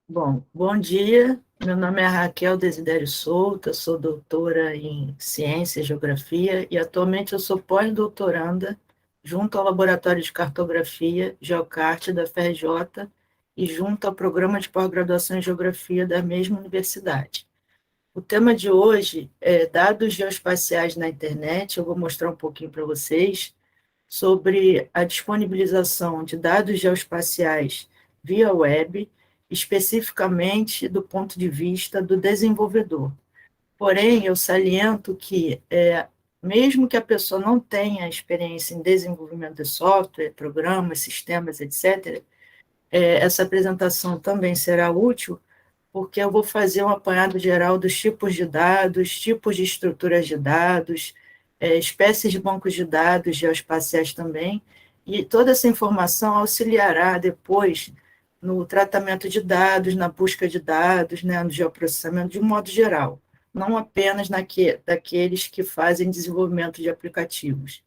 Bom, bom dia. Meu nome é Raquel Desidério Souto, eu sou doutora em Ciência e Geografia e atualmente eu sou pós-doutoranda junto ao Laboratório de Cartografia, GeoCart da FRJ e junto ao Programa de Pós-Graduação em Geografia da mesma universidade. O tema de hoje é dados geoespaciais na internet. Eu vou mostrar um pouquinho para vocês sobre a disponibilização de dados geoespaciais via web, especificamente do ponto de vista do desenvolvedor. Porém, eu saliento que, mesmo que a pessoa não tenha experiência em desenvolvimento de software, programas, sistemas, etc., essa apresentação também será útil, porque eu vou fazer um apanhado geral dos tipos de dados, tipos de estruturas de dados, espécies de bancos de dados geoespaciais também, e toda essa informação auxiliará depois no tratamento de dados, na busca de dados, né, no geoprocessamento de um modo geral, não apenas daqueles que fazem desenvolvimento de aplicativos.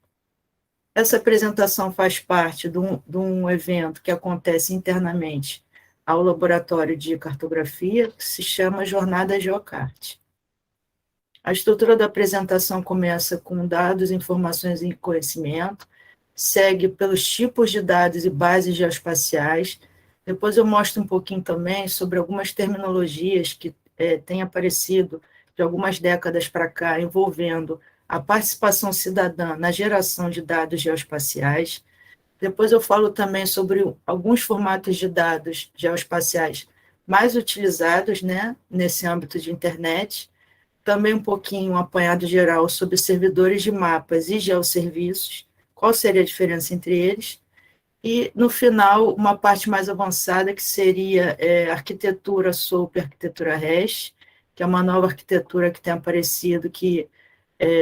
Essa apresentação faz parte de um evento que acontece internamente ao Laboratório de Cartografia, que se chama Jornada GeoCart. A estrutura da apresentação começa com dados, informações e conhecimento, segue pelos tipos de dados e bases geoespaciais. Depois eu mostro um pouquinho também sobre algumas terminologias que têm aparecido de algumas décadas para cá, envolvendo a participação cidadã na geração de dados geoespaciais. Depois eu falo também sobre alguns formatos de dados geoespaciais mais utilizados, né, nesse âmbito de internet. Também um pouquinho um apanhado geral sobre servidores de mapas e geosserviços, qual seria a diferença entre eles. E, no final, uma parte mais avançada, que seria arquitetura SOAP e arquitetura REST, que é uma nova arquitetura que tem aparecido, que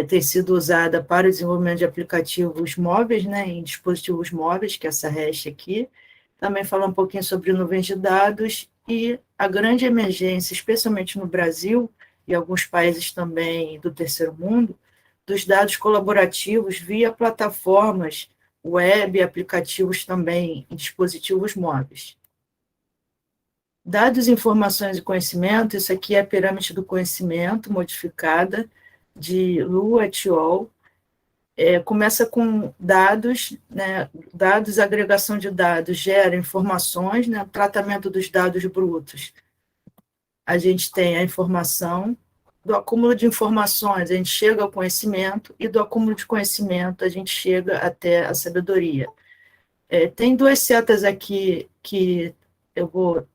tem sido usada para o desenvolvimento de aplicativos móveis, né, em dispositivos móveis, que é essa REST aqui. Também falar um pouquinho sobre nuvens de dados e a grande emergência, especialmente no Brasil e alguns países também do terceiro mundo, dos dados colaborativos via plataformas web, aplicativos também em dispositivos móveis. Dados, informações e conhecimento, isso aqui é a pirâmide do conhecimento modificada de Lu et al. Começa com dados, né, dados, agregação de dados gera informações, né, tratamento dos dados brutos. A gente tem a informação, do acúmulo de informações a gente chega ao conhecimento, e do acúmulo de conhecimento a gente chega até a sabedoria. Tem duas setas aqui que eu vou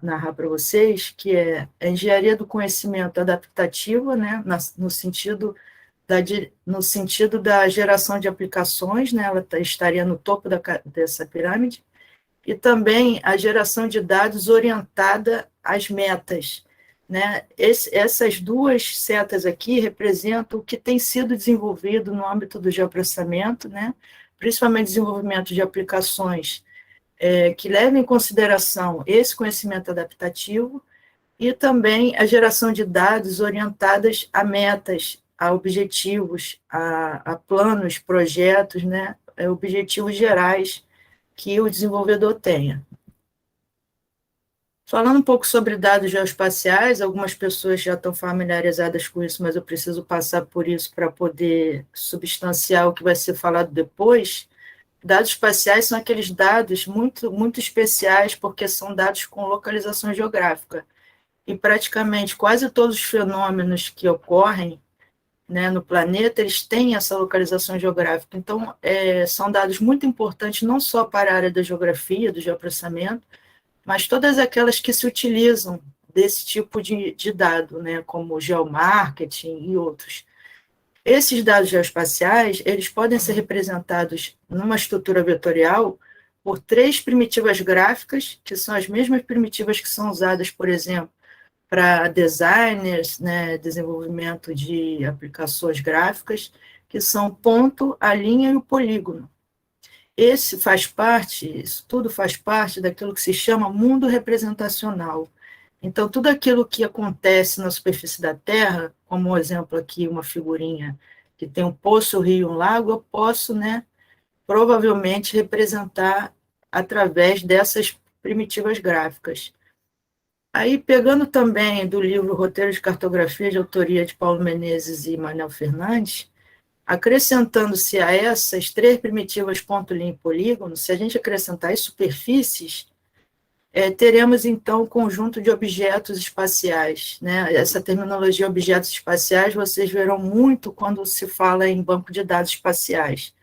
narrar para vocês, que é a engenharia do conhecimento adaptativa, né, no sentido da geração de aplicações, né, ela estaria no topo dessa pirâmide, e também a geração de dados orientada às metas. Né? Essas duas setas aqui representam o que tem sido desenvolvido no âmbito do geoprocessamento, né? Principalmente desenvolvimento de aplicações que levem em consideração esse conhecimento adaptativo e também a geração de dados orientadas a metas, a objetivos, a planos, projetos, né? Objetivos gerais que o desenvolvedor tenha. Falando um pouco sobre dados geoespaciais, algumas pessoas já estão familiarizadas com isso, mas eu preciso passar por isso para poder substanciar o que vai ser falado depois. Dados espaciais são aqueles dados muito, muito especiais, porque são dados com localização geográfica. E praticamente quase todos os fenômenos que ocorrem, né, no planeta, eles têm essa localização geográfica. Então, são dados muito importantes, não só para a área da geografia, do geoprocessamento, mas todas aquelas que se utilizam desse tipo de dado, né, como o geomarketing e outros. Esses dados geoespaciais, eles podem ser representados numa estrutura vetorial por três primitivas gráficas, que são as mesmas primitivas que são usadas, por exemplo, para designers, né, desenvolvimento de aplicações gráficas, que são ponto, a linha e o polígono. Isso tudo faz parte daquilo que se chama mundo representacional. Então, tudo aquilo que acontece na superfície da Terra, como um exemplo aqui, uma figurinha que tem um poço, um rio, um lago, eu posso, né, provavelmente representar através dessas primitivas gráficas. Aí, pegando também do livro Roteiro de Cartografia, de autoria de Paulo Menezes e Manuel Fernandes, acrescentando-se a essas 3 primitivas ponto, linha e polígono, se a gente acrescentar as superfícies, teremos, então, um conjunto de objetos espaciais, né? Essa terminologia objetos espaciais vocês verão muito quando se fala em banco de dados espaciais.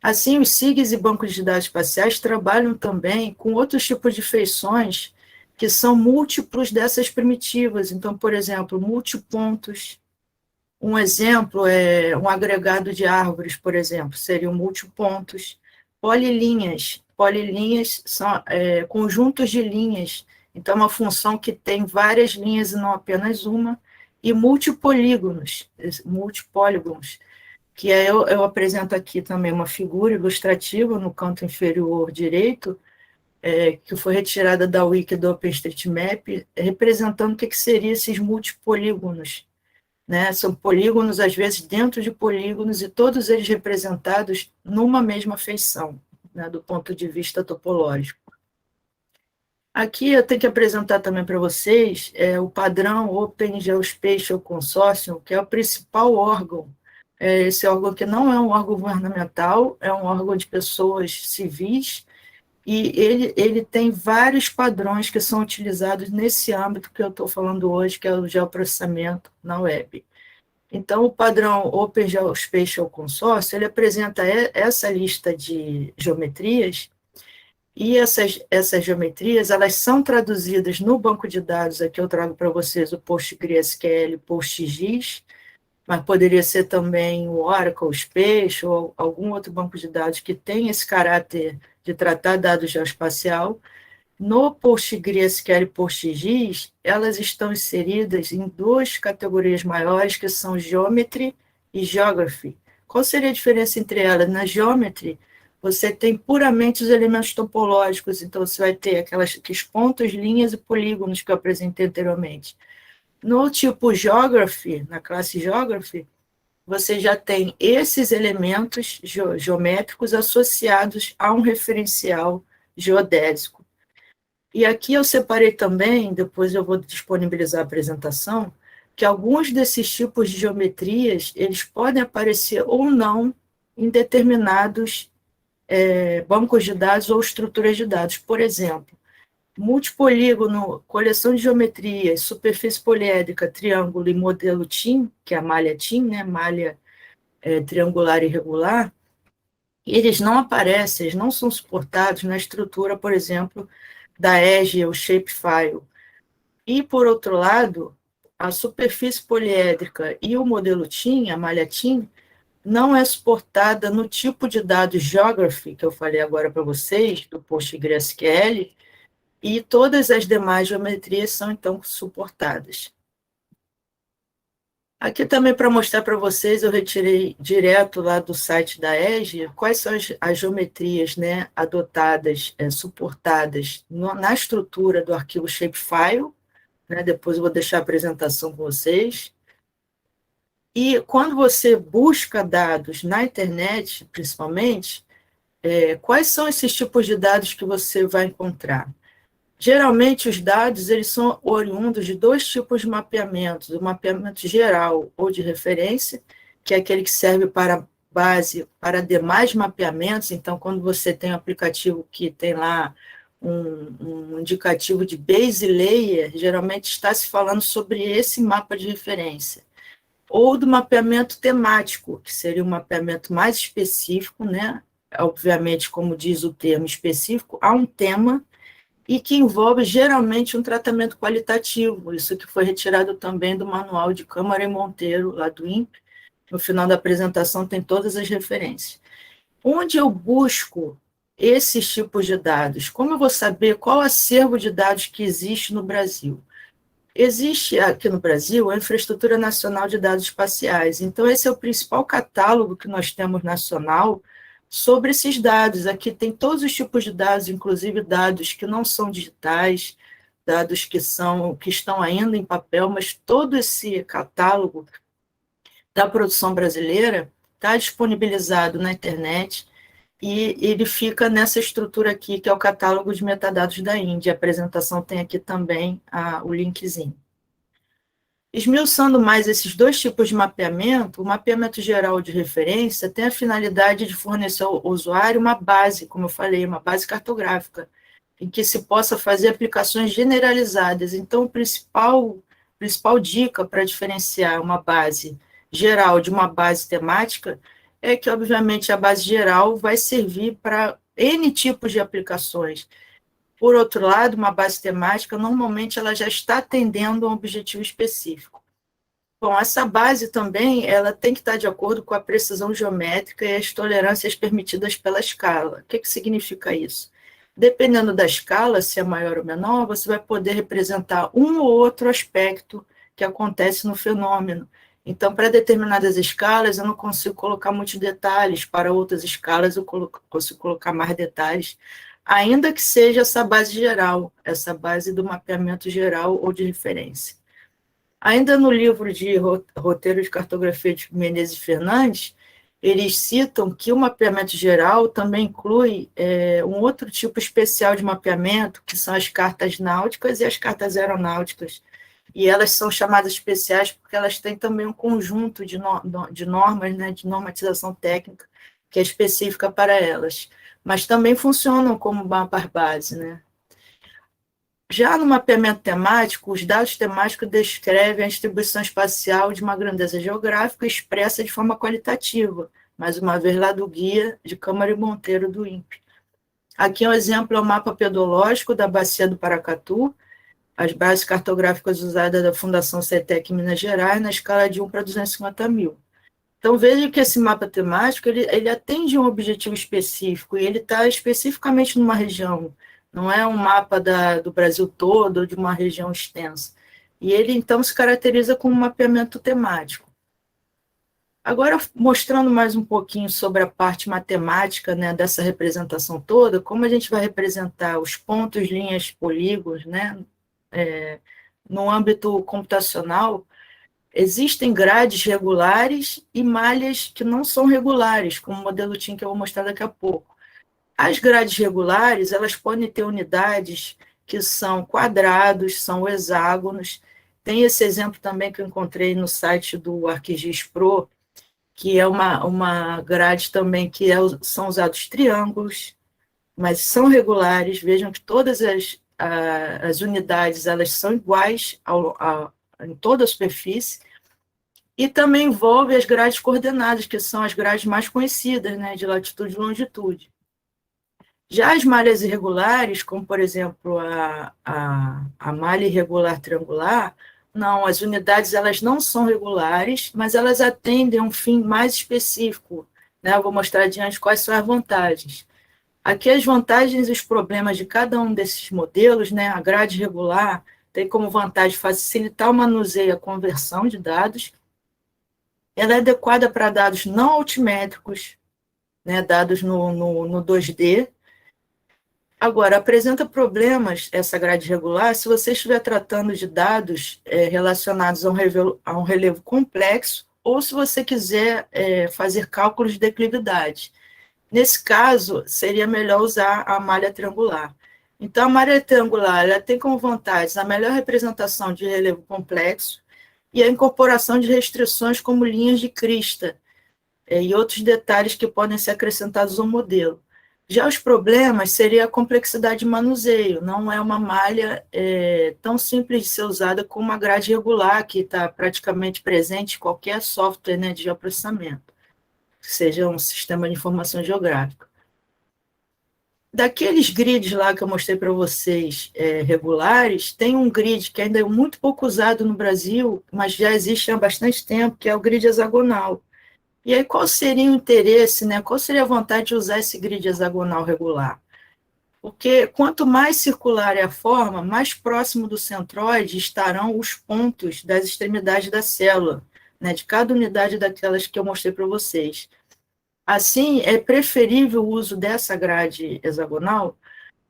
Assim, os SIGs e bancos de dados espaciais trabalham também com outros tipos de feições que são múltiplos dessas primitivas. Então, por exemplo, multipontos. Um exemplo é um agregado de árvores, por exemplo, seriam multipontos. Polilinhas. Polilinhas são conjuntos de linhas. Então, uma função que tem várias linhas e não apenas uma. E multipolígonos, que eu apresento aqui também uma figura ilustrativa no canto inferior direito, que foi retirada da wiki do OpenStreetMap, representando o que seriam esses multipolígonos. Né? São polígonos, às vezes, dentro de polígonos, e todos eles representados numa mesma feição, né, do ponto de vista topológico. Aqui eu tenho que apresentar também para vocês o padrão Open Geospatial Consortium, que é o principal órgão. Esse órgão que não é um órgão governamental, é um órgão de pessoas civis, e ele tem vários padrões que são utilizados nesse âmbito que eu estou falando hoje, que é o geoprocessamento na web. Então, o padrão Open Geospatial Consortium, ele apresenta essa lista de geometrias, e essas geometrias, elas são traduzidas no banco de dados, aqui eu trago para vocês o PostgreSQL, PostGIS, mas poderia ser também o Oracle, Space, ou algum outro banco de dados que tem esse caráter de tratar dados geoespacial. No PostgreSQL e PostGIS, elas estão inseridas em 2 categorias maiores, que são Geometry e Geography. Qual seria a diferença entre elas? Na Geometry, você tem puramente os elementos topológicos, então você vai ter aqueles pontos, linhas e polígonos que eu apresentei anteriormente. No tipo Geography, na classe Geography, você já tem esses elementos geométricos associados a um referencial geodésico. E aqui eu separei também, depois eu vou disponibilizar a apresentação, que alguns desses tipos de geometrias, eles podem aparecer ou não em determinados bancos de dados ou estruturas de dados. Por exemplo, multipolígono, coleção de geometrias, superfície poliédrica, triângulo e modelo TIM, que é a malha TIM, né, malha triangular irregular, eles não aparecem, eles não são suportados na estrutura, por exemplo, da EGE, o Shapefile. E, por outro lado, a superfície poliédrica e o modelo TIM, a malha TIM, não é suportada no tipo de dados Geography, que eu falei agora para vocês, do PostgreSQL, e todas as demais geometrias são, então, suportadas. Aqui também para mostrar para vocês, eu retirei direto lá do site da EGE, quais são as geometrias, né, adotadas, suportadas na estrutura do arquivo Shapefile, né, depois eu vou deixar a apresentação com vocês. E quando você busca dados na internet, principalmente, quais são esses tipos de dados que você vai encontrar? Geralmente, os dados eles são oriundos de 2 tipos de mapeamentos: o mapeamento geral ou de referência, que é aquele que serve para base para demais mapeamentos. Então, quando você tem um aplicativo que tem lá um indicativo de base layer, geralmente está se falando sobre esse mapa de referência. Ou do mapeamento temático, que seria um mapeamento mais específico, né? Obviamente, como diz o termo específico, há um tema e que envolve geralmente um tratamento qualitativo, isso que foi retirado também do manual de Câmara e Monteiro, lá do INPE. No final da apresentação tem todas as referências. Onde eu busco esses tipos de dados? Como eu vou saber qual acervo de dados que existe no Brasil? Existe aqui no Brasil a Infraestrutura Nacional de Dados Espaciais, então esse é o principal catálogo que nós temos nacional sobre esses dados. Aqui tem todos os tipos de dados, inclusive dados que não são digitais, dados que estão ainda em papel, mas todo esse catálogo da produção brasileira está disponibilizado na internet, e ele fica nessa estrutura aqui, que é o catálogo de metadados da Índia. A apresentação tem aqui também o linkzinho. Esmiuçando mais esses dois tipos de mapeamento, o mapeamento geral de referência tem a finalidade de fornecer ao usuário uma base, como eu falei, uma base cartográfica, em que se possa fazer aplicações generalizadas. Então, a principal dica para diferenciar uma base geral de uma base temática é que, obviamente, a base geral vai servir para N tipos de aplicações. Por outro lado, uma base temática, normalmente, ela já está atendendo a um objetivo específico. Bom, essa base também ela tem que estar de acordo com a precisão geométrica e as tolerâncias permitidas pela escala. O que significa isso? Dependendo da escala, se é maior ou menor, você vai poder representar um ou outro aspecto que acontece no fenômeno. Então, para determinadas escalas, eu não consigo colocar muitos detalhes, para outras escalas, eu consigo colocar mais detalhes, ainda que seja essa base geral, essa base do mapeamento geral ou de referência. Ainda no livro de Roteiro de Cartografia de Menezes e Fernandes, eles citam que o mapeamento geral também inclui um outro tipo especial de mapeamento, que são as cartas náuticas e as cartas aeronáuticas. E elas são chamadas especiais porque elas têm também um conjunto de normas, né, de normatização técnica, que é específica para elas. Mas também funcionam como mapas base, né? Já no mapeamento temático, os dados temáticos descrevem a distribuição espacial de uma grandeza geográfica expressa de forma qualitativa, mais uma vez lá do guia de Câmara e Monteiro do INPE. Aqui um exemplo é o mapa pedológico da Bacia do Paracatu, as bases cartográficas usadas da Fundação CETEC em Minas Gerais, na escala de 1 para 250 mil. Então, veja que esse mapa temático ele atende um objetivo específico, e ele está especificamente numa região, não é um mapa do Brasil todo ou de uma região extensa. E ele, então, se caracteriza como um mapeamento temático. Agora, mostrando mais um pouquinho sobre a parte matemática, né, dessa representação toda, como a gente vai representar os pontos, linhas, polígonos, né, no âmbito computacional, existem grades regulares e malhas que não são regulares, como o modelo TIM que eu vou mostrar daqui a pouco. As grades regulares, elas podem ter unidades que são quadrados, são hexágonos. Tem esse exemplo também que eu encontrei no site do ArcGIS Pro, que é uma grade também que são usados triângulos, mas são regulares. Vejam que todas as unidades elas são iguais em toda a superfície. E também envolve as grades coordenadas, que são as grades mais conhecidas, né, de latitude e longitude. Já as malhas irregulares, como, por exemplo, a malha irregular triangular, não, as unidades elas não são regulares, mas elas atendem a um fim mais específico. Né? Eu vou mostrar adiante quais são as vantagens. Aqui as vantagens e os problemas de cada um desses modelos, né? A grade regular tem como vantagem facilitar o manuseio e a conversão de dados. Ela é adequada para dados não altimétricos, né? Dados no 2D. Agora, apresenta problemas essa grade regular se você estiver tratando de dados relacionados a um relevo complexo ou se você quiser fazer cálculos de declividade. Nesse caso, seria melhor usar a malha triangular. Então, a malha triangular ela tem como vantagens a melhor representação de relevo complexo e a incorporação de restrições como linhas de crista e outros detalhes que podem ser acrescentados ao modelo. Já os problemas seria a complexidade de manuseio, não é uma malha tão simples de ser usada como uma grade regular, que está praticamente presente em qualquer software, né, de geoprocessamento, que seja um sistema de informação geográfica. Daqueles grids lá que eu mostrei para vocês, regulares, tem um grid que ainda é muito pouco usado no Brasil, mas já existe há bastante tempo, que é o grid hexagonal. E aí, qual seria o interesse, né? Qual seria a vontade de usar esse grid hexagonal regular? Porque quanto mais circular é a forma, mais próximo do centroide estarão os pontos das extremidades da célula, né? De cada unidade daquelas que eu mostrei para vocês. Assim, é preferível o uso dessa grade hexagonal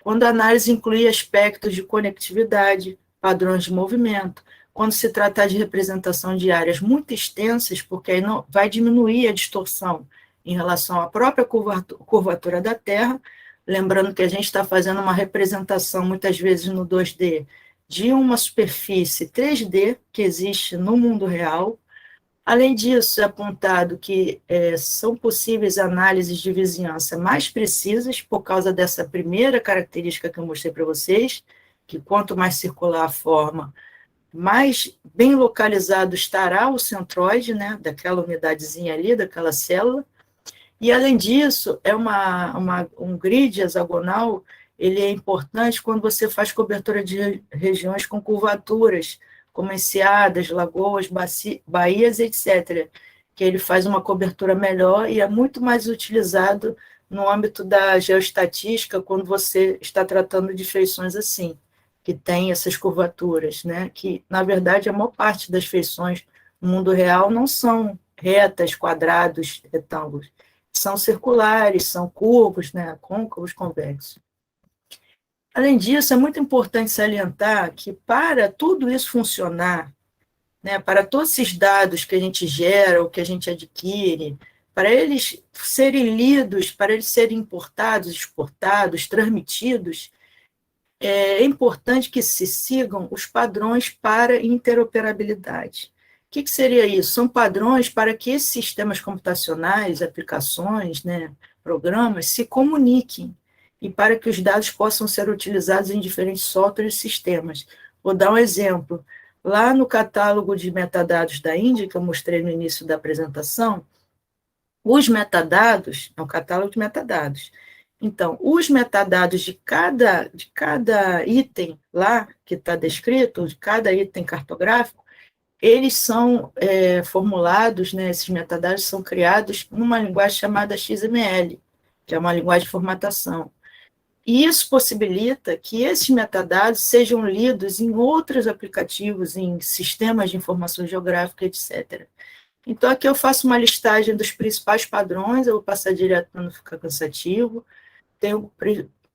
quando a análise inclui aspectos de conectividade, padrões de movimento, quando se tratar de representação de áreas muito extensas, porque aí não, vai diminuir a distorção em relação à própria curvatura da Terra, lembrando que a gente está fazendo uma representação, muitas vezes no 2D, de uma superfície 3D que existe no mundo real. Além disso, é apontado que são possíveis análises de vizinhança mais precisas por causa dessa primeira característica que eu mostrei para vocês, que quanto mais circular a forma, mais bem localizado estará o centróide, né, daquela unidadezinha ali, daquela célula. E, além disso, um grid hexagonal, ele é importante quando você faz cobertura de regiões com curvaturas, como enseadas, lagoas, baías, etc., que ele faz uma cobertura melhor e é muito mais utilizado no âmbito da geoestatística quando você está tratando de feições assim, que tem essas curvaturas, né? Que, na verdade, a maior parte das feições no mundo real não são retas, quadrados, retângulos, são circulares, são curvos, né? Côncavos, convexos. Além disso, é muito importante salientar que para tudo isso funcionar, né, para todos esses dados que a gente gera, ou que a gente adquire, para eles serem lidos, para eles serem importados, exportados, transmitidos, é importante que se sigam os padrões para interoperabilidade. O que seria isso? São padrões para que esses sistemas computacionais, aplicações, né, programas, se comuniquem e para que os dados possam ser utilizados em diferentes softwares e sistemas. Vou dar um exemplo. Lá no catálogo de metadados da Índia, que eu mostrei no início da apresentação, os metadados, é um catálogo de metadados. Então, os metadados de cada item lá que está descrito, de cada item cartográfico, eles são formulados, né, esses metadados são criados numa linguagem chamada XML, que é uma linguagem de formatação. E isso possibilita que esses metadados sejam lidos em outros aplicativos, em sistemas de informação geográfica, etc. Então, aqui eu faço uma listagem dos principais padrões, eu vou passar direto para não ficar cansativo.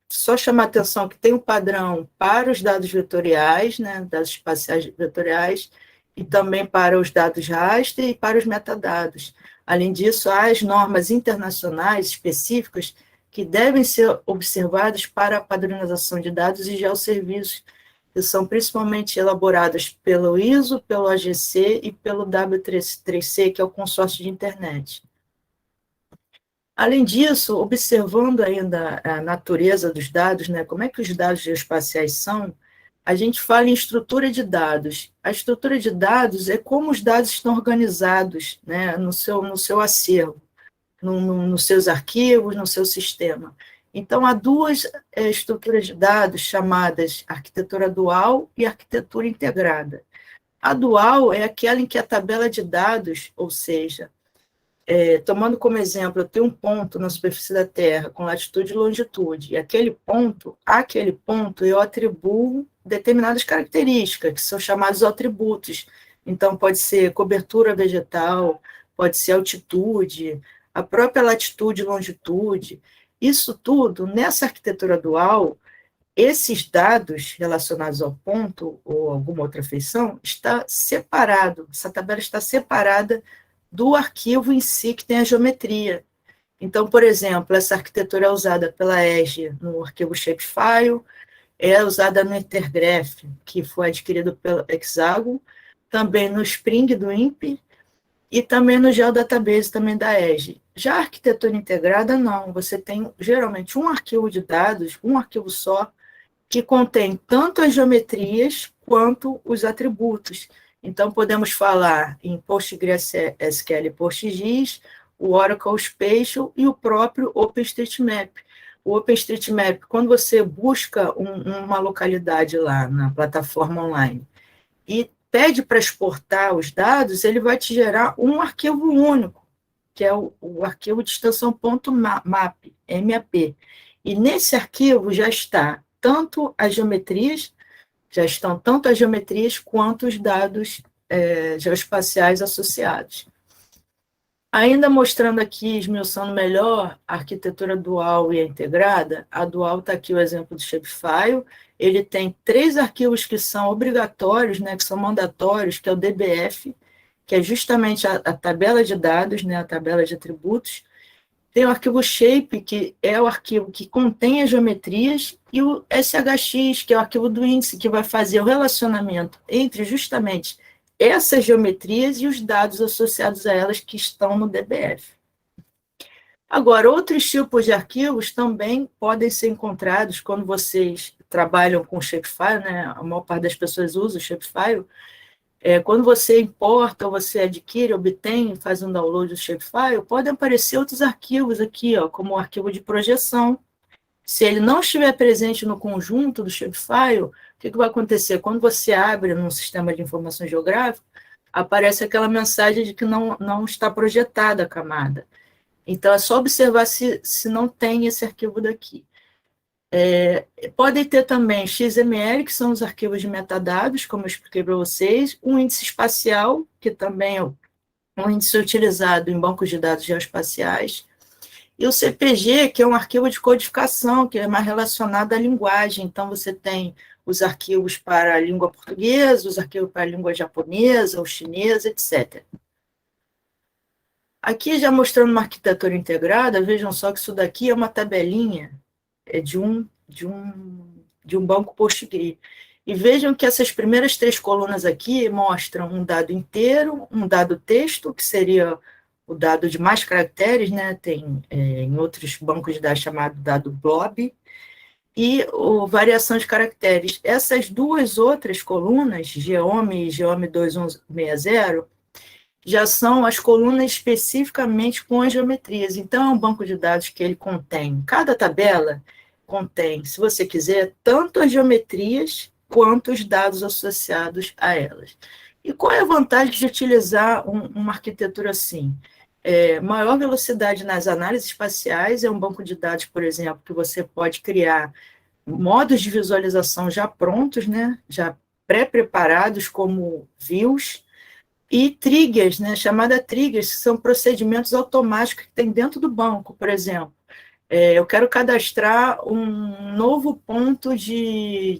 Só chamar a atenção que tem um padrão para os dados vetoriais, né, dados espaciais vetoriais, e também para os dados raster e para os metadados. Além disso, há as normas internacionais específicas que devem ser observadas para a padronização de dados e geosserviços, que são principalmente elaboradas pelo ISO, pelo AGC e pelo W3C, que é o consórcio de internet. Além disso, observando ainda a natureza dos dados, né, como é que os dados geoespaciais são, a gente fala em estrutura de dados. A estrutura de dados é como os dados estão organizados, né, no seu acervo, nos seus arquivos, no seu sistema. Então, há duas estruturas de dados chamadas arquitetura dual e arquitetura integrada. A dual é aquela em que a tabela de dados, ou seja, tomando como exemplo, eu tenho um ponto na superfície da Terra com latitude e longitude, e àquele ponto eu atribuo determinadas características, que são chamados atributos. Então, pode ser cobertura vegetal, pode ser altitude, a própria latitude e longitude. Isso tudo, nessa arquitetura dual, esses dados relacionados ao ponto ou alguma outra feição está separado, essa tabela está separada do arquivo em si que tem a geometria. Então, por exemplo, essa arquitetura é usada pela ESG no arquivo Shapefile, é usada no Intergraph, que foi adquirido pelo Hexagon, também no Spring do INPE e também no GeoDatabase também da ESG. Já a arquitetura integrada, não. Você tem, geralmente, um arquivo de dados, um arquivo só, que contém tanto as geometrias quanto os atributos. Então, podemos falar em PostgreSQL PostGIS, o Oracle Spatial e o próprio OpenStreetMap. O OpenStreetMap, quando você busca uma localidade lá na plataforma online e pede para exportar os dados, ele vai te gerar um arquivo único, que é o arquivo de extensão .map, MAP. E nesse arquivo já está tanto as geometrias, quanto os dados geoespaciais associados. Ainda mostrando aqui, esmiuçando melhor a arquitetura dual e a integrada, a dual está aqui o exemplo do Shapefile, ele tem 3 arquivos que são obrigatórios, né, que são mandatórios, que é o DBF, que é justamente a tabela de dados, né, a tabela de atributos, Tem o arquivo shape, que é o arquivo que contém as geometrias, e o SHX, que é o arquivo do índice, que vai fazer o relacionamento entre justamente essas geometrias e os dados associados a elas que estão no DBF. Agora, outros tipos de arquivos também podem ser encontrados quando vocês trabalham com Shapefile, né? A maior parte das pessoas usa o Shapefile. Quando você importa, ou você adquire, obtém, faz um download do Shapefile, podem aparecer outros arquivos aqui, ó, como o arquivo de projeção. Se ele não estiver presente no conjunto do Shapefile, o que vai acontecer? Quando você abre num sistema de informação geográfica, aparece aquela mensagem de que não está projetada a camada. Então, é só observar se não tem esse arquivo daqui. Podem ter também XML, que são os arquivos de metadados, como eu expliquei para vocês, um índice espacial, que também é um índice utilizado em bancos de dados geoespaciais, e o CPG, que é um arquivo de codificação, que é mais relacionado à linguagem. Então, você tem os arquivos para a língua portuguesa, os arquivos para a língua japonesa ou chinesa, etc. Aqui, já mostrando uma arquitetura integrada, vejam só que isso daqui é uma tabelinha de um banco PostgreSQL. E vejam que essas primeiras 3 colunas aqui mostram um dado inteiro, um dado texto, que seria o dado de mais caracteres, né? Tem em outros bancos de dados chamado dado blob, e variação de caracteres. Essas 2 outras colunas, Geome e Geome 2160, já são as colunas especificamente com as geometrias. Então, é um banco de dados que ele contém, cada tabela contém, se você quiser, tanto as geometrias quanto os dados associados a elas. E qual é a vantagem de utilizar uma arquitetura assim? Maior velocidade nas análises espaciais, é um banco de dados, por exemplo, que você pode criar modos de visualização já prontos, né, já pré-preparados como views, e triggers, né, chamada triggers, que são procedimentos automáticos que tem dentro do banco. Por exemplo, eu quero cadastrar um novo ponto de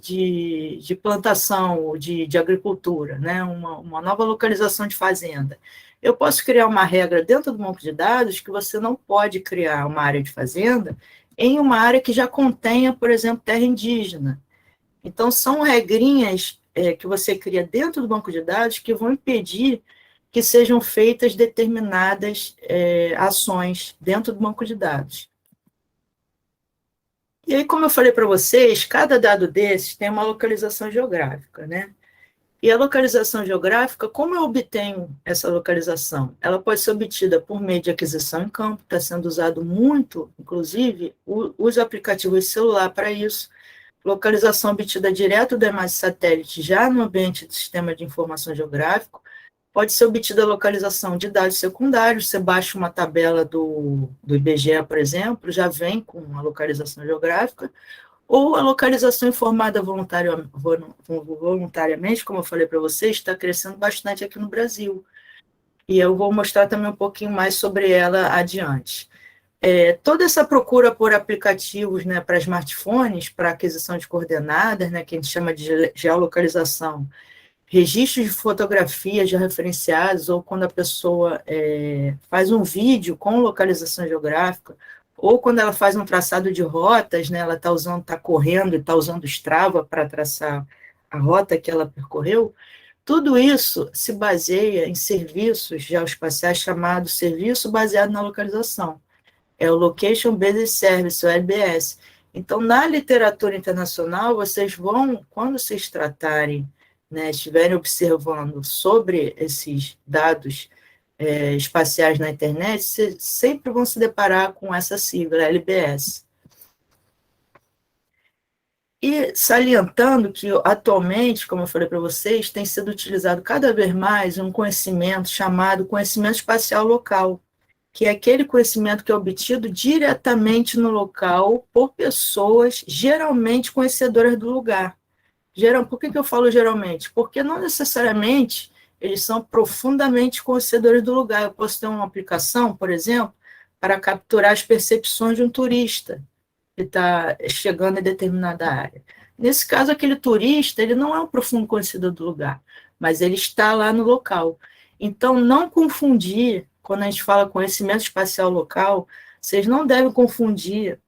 plantação, de agricultura, né, uma nova localização de fazenda. Eu posso criar uma regra dentro do banco de dados que você não pode criar uma área de fazenda em uma área que já contenha, por exemplo, terra indígena. Então, são regrinhas que você cria dentro do banco de dados que vão impedir que sejam feitas determinadas ações dentro do banco de dados. E aí, como eu falei para vocês, cada dado desses tem uma localização geográfica, né? E a localização geográfica, como eu obtenho essa localização? Ela pode ser obtida por meio de aquisição em campo, está sendo usado muito, inclusive, os aplicativos de celular para isso. Localização obtida direto da imagem satélite, já no ambiente do sistema de informação geográfico. Pode ser obtida a localização de dados secundários. Você baixa uma tabela do IBGE, por exemplo, já vem com a localização geográfica, ou a localização informada voluntariamente, como eu falei para vocês, está crescendo bastante aqui no Brasil. E eu vou mostrar também um pouquinho mais sobre ela adiante. Toda essa procura por aplicativos, né, para smartphones, para aquisição de coordenadas, né, que a gente chama de geolocalização, registros de fotografias já referenciados, ou quando a pessoa faz um vídeo com localização geográfica, ou quando ela faz um traçado de rotas, né, ela está correndo e está usando o Strava para traçar a rota que ela percorreu. Tudo isso se baseia em serviços geoespaciais chamados Serviço Baseado na Localização. É o Location Based Service, o LBS. Então, na literatura internacional, vocês vão, quando vocês tratarem, né, estiverem observando sobre esses dados espaciais na internet, vocês sempre vão se deparar com essa sigla, LBS. E salientando que, atualmente, como eu falei para vocês, tem sido utilizado cada vez mais um conhecimento chamado conhecimento espacial local, que é aquele conhecimento que é obtido diretamente no local por pessoas geralmente conhecedoras do lugar. Por que eu falo geralmente? Porque não necessariamente eles são profundamente conhecedores do lugar. Eu posso ter uma aplicação, por exemplo, para capturar as percepções de um turista que está chegando em determinada área. Nesse caso, aquele turista, ele não é um profundo conhecedor do lugar, mas ele está lá no local. Então, não confundir, quando a gente fala conhecimento espacial local, Vocês não devem confundir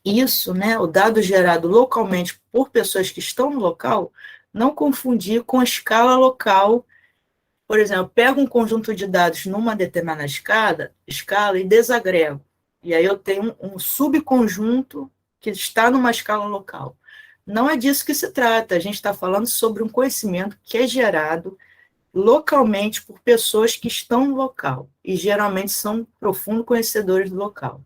isso, né, o dado gerado localmente por pessoas que estão no local, não confundir com a escala local. Por exemplo, pego um conjunto de dados numa determinada escala e desagrego. E aí eu tenho um subconjunto que está numa escala local. Não é disso que se trata. A gente está falando sobre um conhecimento que é gerado localmente por pessoas que estão no local e geralmente são profundos conhecedores do local.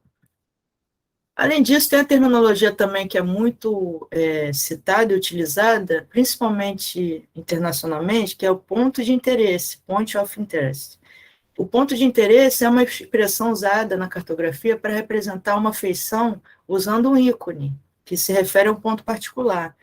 Além disso, tem a terminologia também que é muito citada e utilizada, principalmente internacionalmente, que é o ponto de interesse, point of interest. O ponto de interesse é uma expressão usada na cartografia para representar uma feição usando um ícone, que se refere a um ponto particular.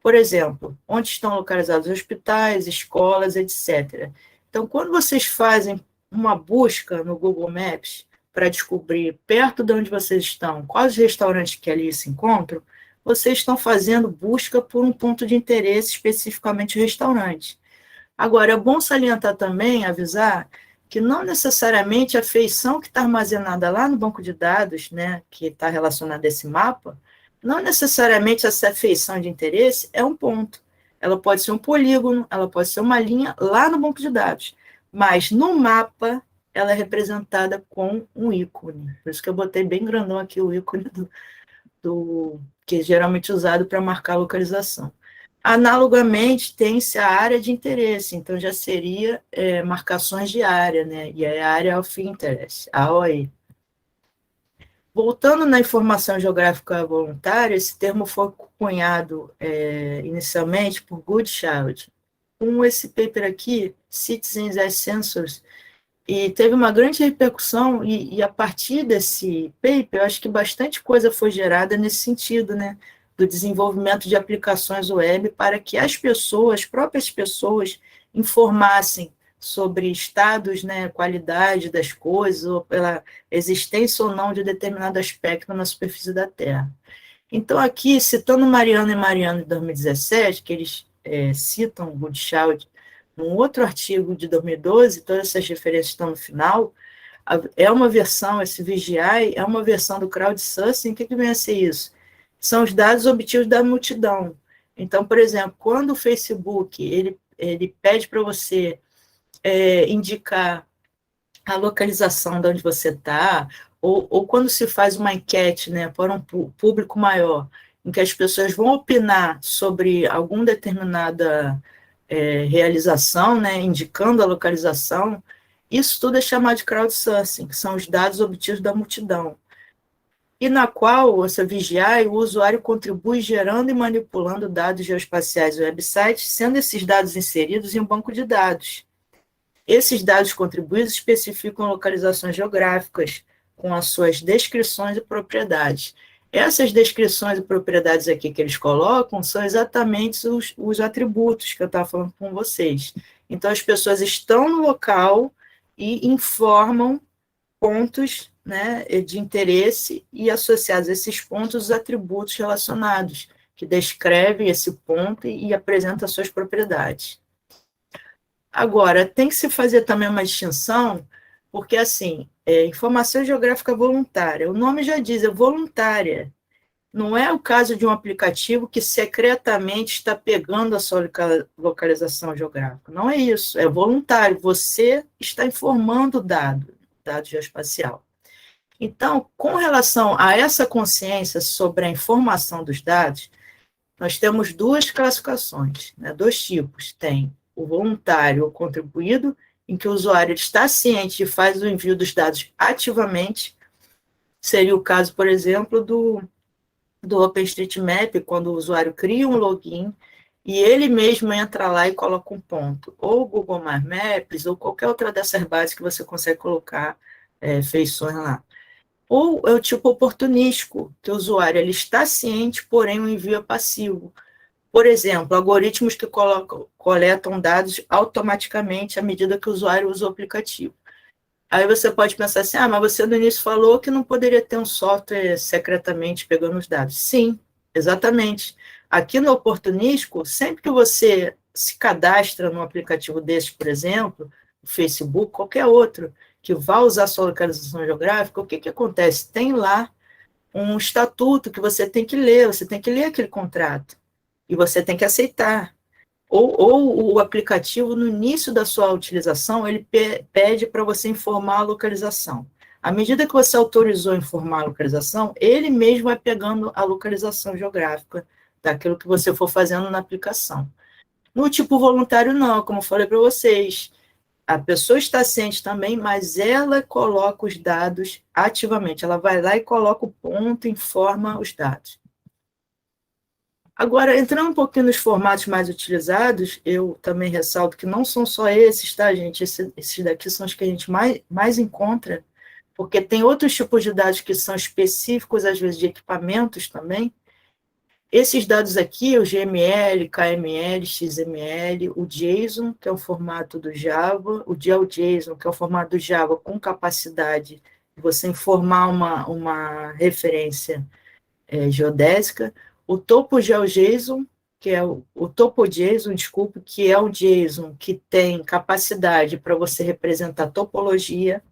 Por exemplo, onde estão localizados hospitais, escolas, etc. Então, quando vocês fazem uma busca no Google Maps para descobrir perto de onde vocês estão, quais os restaurantes que ali se encontram, vocês estão fazendo busca por um ponto de interesse, especificamente o restaurante. Agora, é bom salientar também, avisar, que não necessariamente a feição que está armazenada lá no banco de dados, né, que está relacionada a esse mapa, não necessariamente essa feição de interesse é um ponto. Ela pode ser um polígono, ela pode ser uma linha lá no banco de dados. Mas no mapa, ela é representada com um ícone. Por isso que eu botei bem grandão aqui o ícone que é geralmente usado para marcar a localização. Analogamente, tem-se a área de interesse, então já seria marcações de área, né? E é a Area of Interest, AOI. Voltando na informação geográfica voluntária, esse termo foi cunhado inicialmente por Goodchild, com esse paper aqui, Citizens as Sensors, e teve uma grande repercussão, e a partir desse paper, eu acho que bastante coisa foi gerada nesse sentido, né, do desenvolvimento de aplicações web para que as pessoas, próprias pessoas, informassem sobre estados, né, qualidade das coisas, ou pela existência ou não de determinado aspecto na superfície da Terra. Então, aqui, citando Mariano e Mariano de 2017, que eles citam Goodchild num outro artigo de 2012, todas essas referências estão no final, é uma versão, esse VGI é uma versão do crowdsourcing. O que vem a ser isso? São os dados obtidos da multidão. Então, por exemplo, quando o Facebook ele pede para você indicar a localização de onde você está, ou quando se faz uma enquete, né, para um público maior, em que as pessoas vão opinar sobre alguma determinada realização, né, indicando a localização, isso tudo é chamado de crowdsourcing, que são os dados obtidos da multidão, e na qual essa VGI, o usuário contribui gerando e manipulando dados geoespaciais do website, sendo esses dados inseridos em um banco de dados. Esses dados contribuídos especificam localizações geográficas, com as suas descrições e propriedades. Essas descrições e propriedades aqui que eles colocam são exatamente os atributos que eu estava falando com vocês. Então, as pessoas estão no local e informam pontos, né, de interesse e associados a esses pontos os atributos relacionados, que descrevem esse ponto e apresentam suas propriedades. Agora, tem que se fazer também uma distinção, porque, assim, informação geográfica voluntária, o nome já diz, é voluntária. Não é o caso de um aplicativo que secretamente está pegando a sua localização geográfica. Não é isso, é voluntário. Você está informando o dado geoespacial. Então, com relação a essa consciência sobre a informação dos dados, nós temos duas classificações, né, dois tipos. Tem o voluntário ou contribuído, em que o usuário está ciente e faz o envio dos dados ativamente. Seria o caso, por exemplo, do OpenStreetMap, quando o usuário cria um login e ele mesmo entra lá e coloca um ponto, ou o Google Maps, ou qualquer outra dessas bases que você consegue colocar feições lá. Ou é o tipo oportunístico, que o usuário ele está ciente, porém o envio é passivo. Por exemplo, algoritmos que coletam dados automaticamente à medida que o usuário usa o aplicativo. Aí você pode pensar assim, mas você no início falou que não poderia ter um software secretamente pegando os dados. Sim, exatamente. Aqui no oportunístico, sempre que você se cadastra num aplicativo desse, por exemplo, o Facebook, qualquer outro, que vai usar sua localização geográfica, o que, que acontece? Tem lá um estatuto que você tem que ler aquele contrato, e você tem que aceitar. Ou o aplicativo, no início da sua utilização, ele pede para você informar a localização. À medida que você autorizou informar a localização, ele mesmo vai pegando a localização geográfica daquilo que você for fazendo na aplicação. No tipo voluntário, não, como eu falei para vocês, a pessoa está ciente também, mas ela coloca os dados ativamente, ela vai lá e coloca o ponto, informa os dados. Agora, entrando um pouquinho nos formatos mais utilizados, eu também ressalto que não são só esses, tá, gente? Esses daqui são os que a gente mais encontra, porque tem outros tipos de dados que são específicos, às vezes, de equipamentos também. Esses dados aqui, o GML, KML, XML, o JSON, que é o formato do Java, o GeoJSON, que é o formato do Java com capacidade de você informar uma referência geodésica, o TopoGeoJSON, que é o TopoJSON, desculpe, que é o JSON que tem capacidade para você representar topologia,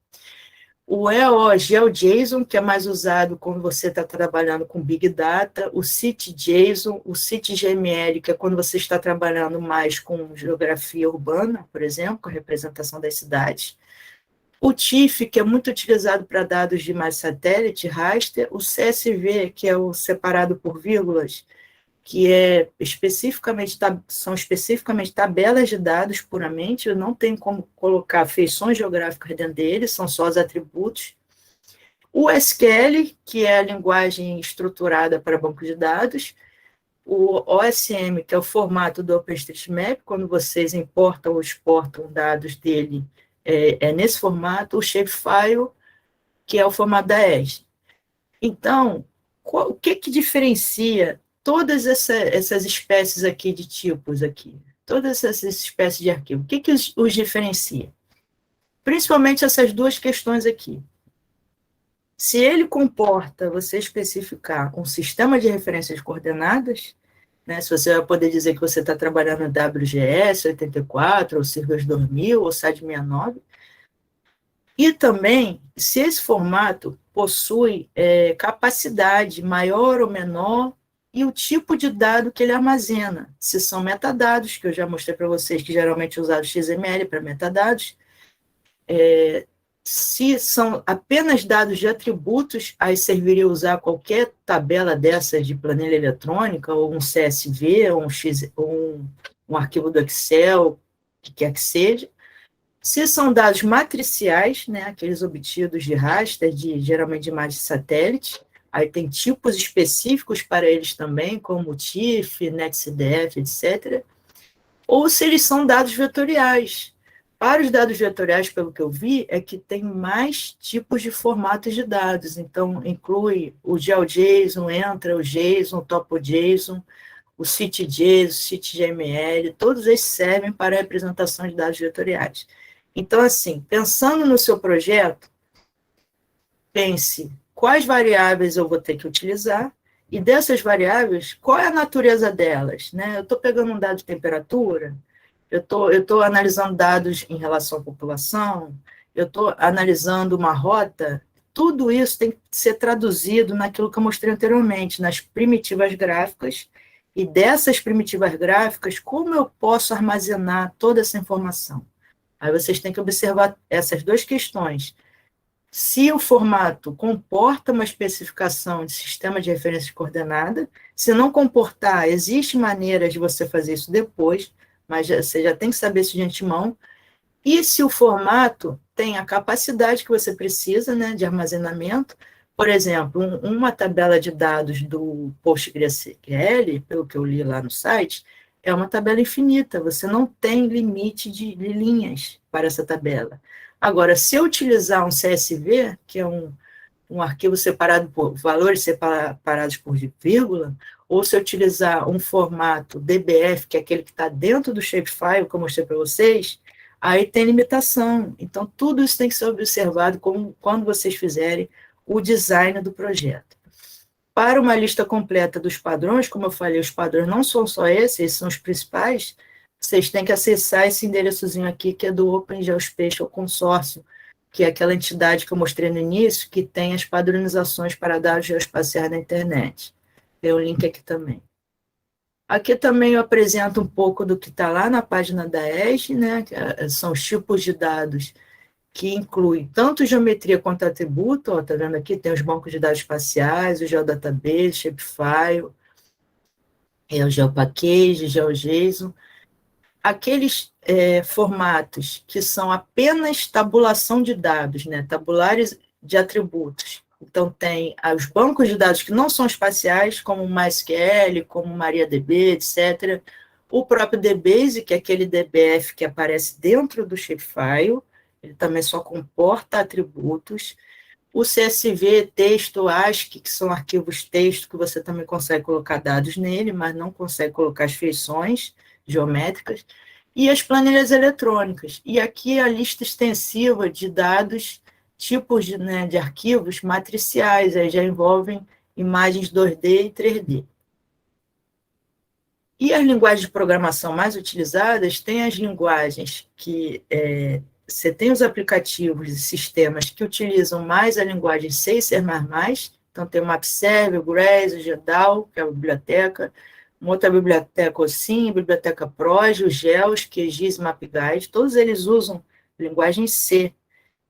o EOGeoJSON, que é mais usado quando você está trabalhando com Big Data, o CityJSON, o CityGML, que é quando você está trabalhando mais com geografia urbana, por exemplo, com a representação das cidades, o TIFF, que é muito utilizado para dados de imagem satélite, raster, o CSV, que é o separado por vírgulas, que são especificamente tabelas de dados puramente, não tem como colocar feições geográficas dentro deles, são só os atributos. O SQL, que é a linguagem estruturada para banco de dados. O OSM, que é o formato do OpenStreetMap, quando vocês importam ou exportam dados dele, é nesse formato. O Shapefile, que é o formato da ESG. Então, o que diferencia todas essas espécies aqui de tipos aqui? Todas essas espécies de arquivo, o que os diferencia? Principalmente essas duas questões aqui. Se ele comporta você especificar um sistema de referência de coordenadas, né, se você vai poder dizer que você está trabalhando no WGS 84, ou Cirrus 2000, ou SAD 69, e também se esse formato possui capacidade maior ou menor e o tipo de dado que ele armazena. Se são metadados, que eu já mostrei para vocês que geralmente é usado XML para metadados, se são apenas dados de atributos, aí serviria usar qualquer tabela dessa de planilha eletrônica, ou um CSV, ou um arquivo do Excel, que quer que seja. Se são dados matriciais, né, aqueles obtidos de raster, geralmente de imagem de satélite, aí tem tipos específicos para eles também, como TIFF, NetCDF, etc. Ou se eles são dados vetoriais. Para os dados vetoriais, pelo que eu vi, é que tem mais tipos de formatos de dados. Então, inclui o GeoJSON, entra o JSON, o TopoJSON, o CityJSON, o CityGML, todos eles servem para a representação de dados vetoriais. Então, assim, pensando no seu projeto, pense quais variáveis eu vou ter que utilizar e dessas variáveis, qual é a natureza delas, né? Eu estou pegando um dado de temperatura, eu estou analisando dados em relação à população, eu estou analisando uma rota, tudo isso tem que ser traduzido naquilo que eu mostrei anteriormente, nas primitivas gráficas, e dessas primitivas gráficas, como eu posso armazenar toda essa informação? Aí vocês têm que observar essas duas questões. Se o formato comporta uma especificação de sistema de referência de coordenada, se não comportar, existe maneiras de você fazer isso depois, mas você já tem que saber isso de antemão. E se o formato tem a capacidade que você precisa, né, de armazenamento, por exemplo, uma tabela de dados do PostgreSQL, pelo que eu li lá no site, é uma tabela infinita, você não tem limite de linhas para essa tabela. Agora, se eu utilizar um CSV, que é um arquivo separado por valores separados por vírgula, ou se eu utilizar um formato DBF, que é aquele que está dentro do shapefile, que eu mostrei para vocês, aí tem limitação. Então, tudo isso tem que ser observado quando vocês fizerem o design do projeto. Para uma lista completa dos padrões, como eu falei, os padrões não são só esses são os principais, vocês têm que acessar esse endereçozinho aqui, que é do Open Geospatial Consórcio, que é aquela entidade que eu mostrei no início, que tem as padronizações para dados geoespaciais da internet. Tem o link aqui também. Aqui também eu apresento um pouco do que está lá na página da ESG, né? Que são os tipos de dados que incluem tanto geometria quanto atributo. Está vendo aqui? Tem os bancos de dados espaciais, o GeoDatabase, Shapefile, o GeoPackage, GeoJSON. Aqueles formatos que são apenas tabulação de dados, né? Tabulares de atributos. Então, tem os bancos de dados que não são espaciais, como o MySQL, como o MariaDB, etc. O próprio DBase, que é aquele DBF que aparece dentro do shapefile, ele também só comporta atributos. O CSV, texto, ASCII, que são arquivos texto, que você também consegue colocar dados nele, mas não consegue colocar as feições geométricas. E as planilhas eletrônicas. E aqui a lista extensiva de dados, tipos de arquivos matriciais, aí já envolvem imagens 2D e 3D. E as linguagens de programação mais utilizadas tem as linguagens que você tem os aplicativos e sistemas que utilizam mais a linguagem C e C++, então tem o MapServe, o Grace, o GEDAL, que é a biblioteca, uma outra biblioteca OSINT, a biblioteca PROGE, o GEOS, QGIS e MapGuide, todos eles usam linguagem C.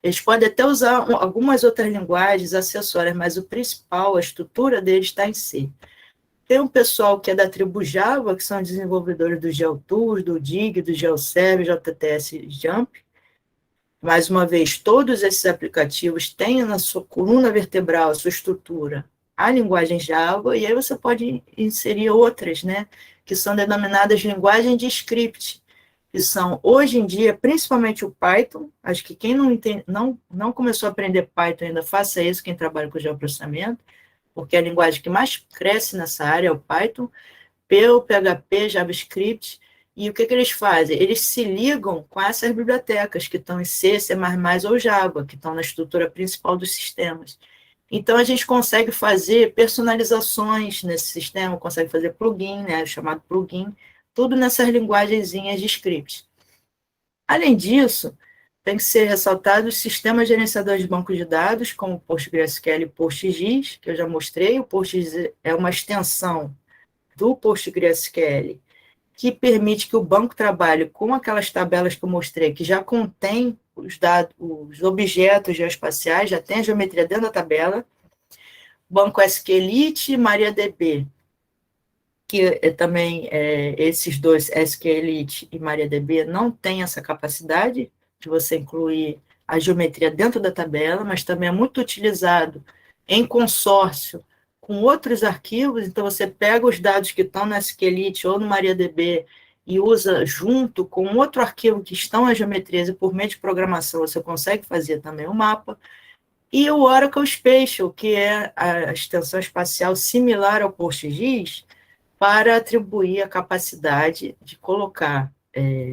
Eles podem até usar algumas outras linguagens acessórias, mas o principal, a estrutura deles está em C. Tem um pessoal que é da tribo Java, que são desenvolvedores do GeoTools, do DIG, do GeoServe, JTS Jump. Mais uma vez, todos esses aplicativos têm na sua coluna vertebral, a sua estrutura, a linguagem Java, e aí você pode inserir outras, né, que são denominadas linguagem de script, que são, hoje em dia, principalmente o Python. Acho que quem não começou a aprender Python ainda, faça isso, quem trabalha com geoprocessamento, porque a linguagem que mais cresce nessa área é o Python, Perl, PHP, JavaScript. E o que eles fazem? Eles se ligam com essas bibliotecas que estão em C, C++ ou Java, que estão na estrutura principal dos sistemas. Então, a gente consegue fazer personalizações nesse sistema, consegue fazer plugin, né, chamado plugin, tudo nessas linguagenzinhas de script. Além disso, tem que ser ressaltado os sistemas gerenciadores de bancos de dados, como o PostgreSQL e o PostGIS, que eu já mostrei. O PostGIS é uma extensão do PostgreSQL, que permite que o banco trabalhe com aquelas tabelas que eu mostrei, que já contém os dados, os objetos geoespaciais, já tem a geometria dentro da tabela. Banco SQLite e MariaDB, que também esses dois, SQLite e MariaDB, não têm essa capacidade de você incluir a geometria dentro da tabela, mas também é muito utilizado em consórcio com outros arquivos. Então, você pega os dados que estão no SQLite ou no MariaDB e usa junto com outro arquivo que estão as geometrias, e por meio de programação você consegue fazer também o mapa. E o Oracle Spatial, que é a extensão espacial similar ao PostGIS, para atribuir a capacidade de colocar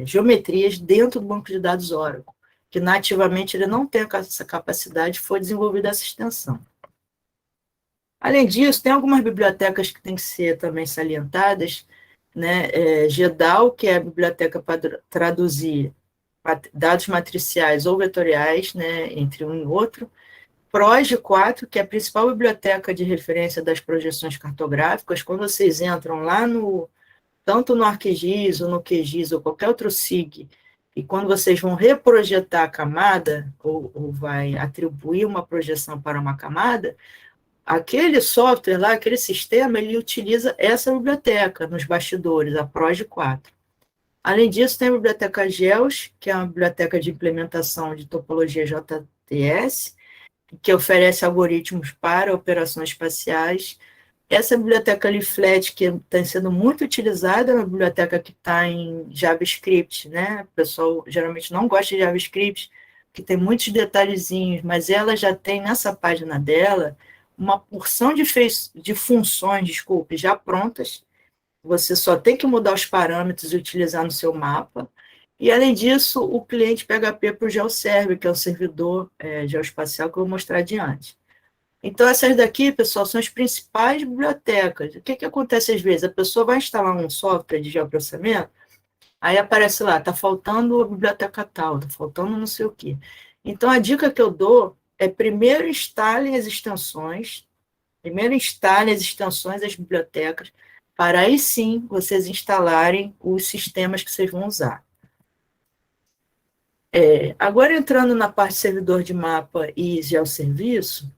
geometrias dentro do banco de dados Oracle, que nativamente ele não tem essa capacidade, foi desenvolvida essa extensão. Além disso, tem algumas bibliotecas que têm que ser também salientadas, né? GEDAL, que é a biblioteca para traduzir dados matriciais ou vetoriais, né, entre um e outro. PROGE 4, que é a principal biblioteca de referência das projeções cartográficas. Quando vocês entram lá tanto no ArcGIS ou no QGIS ou qualquer outro SIG, e quando vocês vão reprojetar a camada, ou vai atribuir uma projeção para uma camada, aquele software lá, aquele sistema, ele utiliza essa biblioteca nos bastidores, a PROGE 4. Além disso, tem a biblioteca GEOS, que é uma biblioteca de implementação de topologia JTS, que oferece algoritmos para operações espaciais. Essa biblioteca Leaflet, que está sendo muito utilizada, é uma biblioteca que está em JavaScript, né? O pessoal geralmente não gosta de JavaScript, que tem muitos detalhezinhos, mas ela já tem nessa página dela uma porção de funções, desculpe, já prontas. Você só tem que mudar os parâmetros e utilizar no seu mapa. E, além disso, o cliente PHP para o GeoServe, que é o servidor geoespacial que eu vou mostrar adiante. Então, essas daqui, pessoal, são as principais bibliotecas. O que acontece às vezes? A pessoa vai instalar um software de geoprocessamento, aí aparece lá, está faltando a biblioteca tal, está faltando não sei o quê. Então, a dica que eu dou é primeiro instalem as extensões, das bibliotecas, para aí sim vocês instalarem os sistemas que vocês vão usar. Agora, entrando na parte servidor de mapa e geosserviço,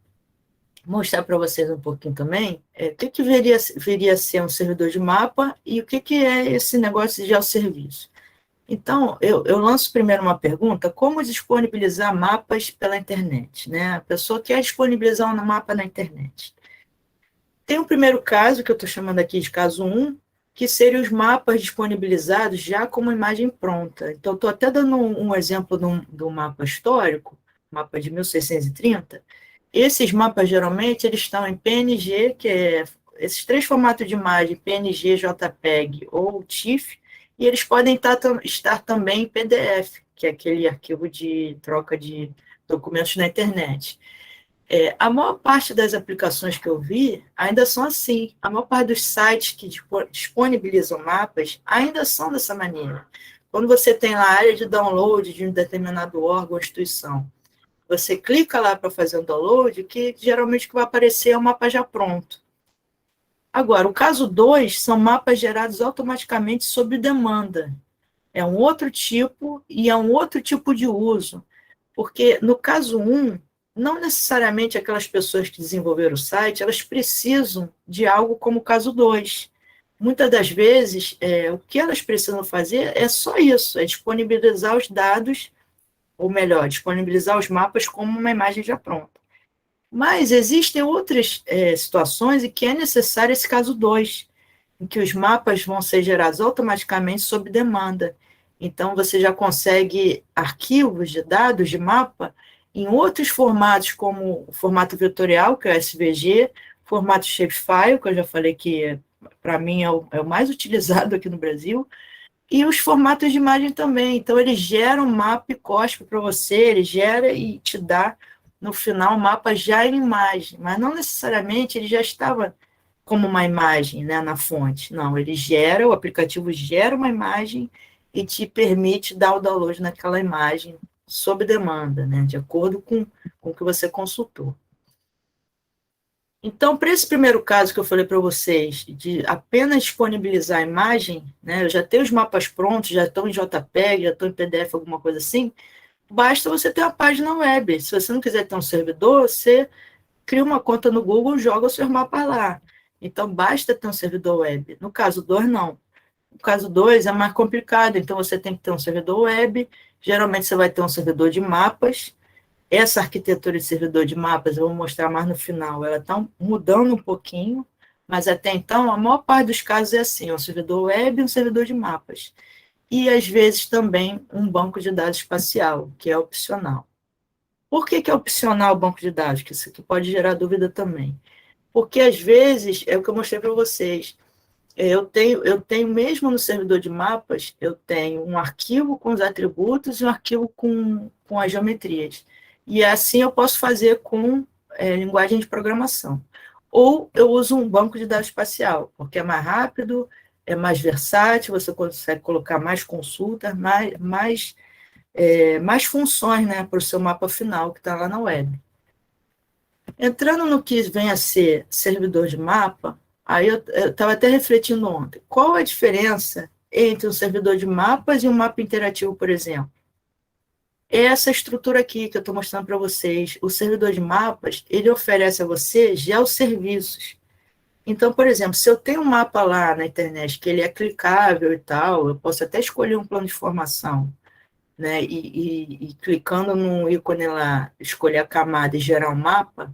mostrar para vocês um pouquinho também o que viria a ser um servidor de mapa e o que é esse negócio de geosserviço. Então, eu lanço primeiro uma pergunta: como disponibilizar mapas pela internet? Né? A pessoa quer disponibilizar um mapa na internet. Tem um primeiro caso, que eu estou chamando aqui de caso 1, que seriam os mapas disponibilizados já como imagem pronta. Então, estou até dando um exemplo de um mapa histórico, mapa de 1630. Esses mapas, geralmente, eles estão em PNG, que é esses 3 formatos de imagem, PNG, JPEG ou TIFF, e eles podem estar também em PDF, que é aquele arquivo de troca de documentos na internet. A maior parte das aplicações que eu vi ainda são assim. A maior parte dos sites que disponibilizam mapas ainda são dessa maneira. Quando você tem lá a área de download de um determinado órgão ou instituição, você clica lá para fazer um download, que geralmente o que vai aparecer é um mapa já pronto. Agora, o caso 2 são mapas gerados automaticamente sob demanda. É um outro tipo e é um outro tipo de uso. Porque no caso 1, não necessariamente aquelas pessoas que desenvolveram o site, elas precisam de algo como o caso 2. Muitas das vezes, o que elas precisam fazer é só isso, é disponibilizar os dados, ou melhor, disponibilizar os mapas como uma imagem já pronta. Mas existem outras situações em que é necessário esse caso 2, em que os mapas vão ser gerados automaticamente sob demanda. Então, você já consegue arquivos de dados de mapa em outros formatos, como o formato vetorial, que é o SVG, formato shapefile, que eu já falei que, para mim, é o mais utilizado aqui no Brasil, e os formatos de imagem também. Então, ele gera um mapa e cospe para você, ele gera e te dá, no final, o mapa já em imagem, mas não necessariamente ele já estava como uma imagem, né, na fonte. Não, o aplicativo gera uma imagem e te permite dar o download naquela imagem sob demanda, né, de acordo com o que você consultou. Então, para esse primeiro caso que eu falei para vocês, de apenas disponibilizar a imagem, né, eu já tenho os mapas prontos, já estão em JPEG, já estão em PDF, alguma coisa assim, basta você ter uma página web. Se você não quiser ter um servidor, você cria uma conta no Google e joga os seus mapas lá. Então, basta ter um servidor web. No caso 2, não. No caso 2 é mais complicado, então você tem que ter um servidor web, geralmente você vai ter um servidor de mapas. Essa arquitetura de servidor de mapas, eu vou mostrar mais no final, ela está mudando um pouquinho, mas até então, a maior parte dos casos é assim, um servidor web e um servidor de mapas. E, às vezes, também um banco de dados espacial, que é opcional. Por que é opcional o banco de dados? Que isso aqui pode gerar dúvida também. Porque, às vezes, é o que eu mostrei para vocês, eu tenho mesmo no servidor de mapas, eu tenho um arquivo com os atributos e um arquivo com as geometrias. E assim eu posso fazer com linguagem de programação. Ou eu uso um banco de dados espacial, porque é mais rápido, é mais versátil, você consegue colocar mais consultas, mais funções, né, para o seu mapa final que está lá na web. Entrando no que vem a ser servidor de mapa, aí eu estava até refletindo ontem. Qual a diferença entre um servidor de mapas e um mapa interativo, por exemplo? É essa estrutura aqui que eu estou mostrando para vocês. O servidor de mapas, ele oferece a você geosserviços. Então, por exemplo, se eu tenho um mapa lá na internet que ele é clicável e tal, eu posso até escolher um plano de formação, né? E clicando no ícone lá, escolher a camada e gerar um mapa,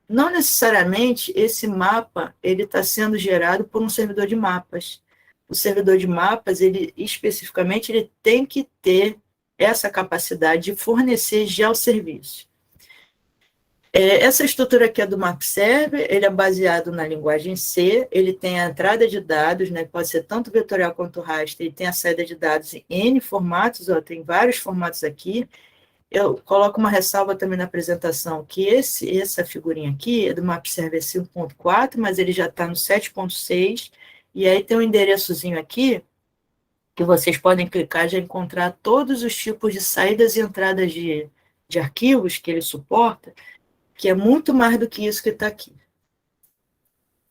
não necessariamente esse mapa ele está sendo gerado por um servidor de mapas. O servidor de mapas, ele especificamente, ele tem que ter essa capacidade de fornecer geosserviços. Essa estrutura aqui é do Map Server, ele é baseado na linguagem C, ele tem a entrada de dados, né, pode ser tanto vetorial quanto raster, ele tem a saída de dados em N formatos, tem vários formatos aqui. Eu coloco uma ressalva também na apresentação, que essa figurinha aqui é do Map Server 5.4, mas ele já está no 7.6, e aí tem um endereçozinho aqui, que vocês podem clicar e já encontrar todos os tipos de saídas e entradas de arquivos que ele suporta, que é muito mais do que isso que está aqui.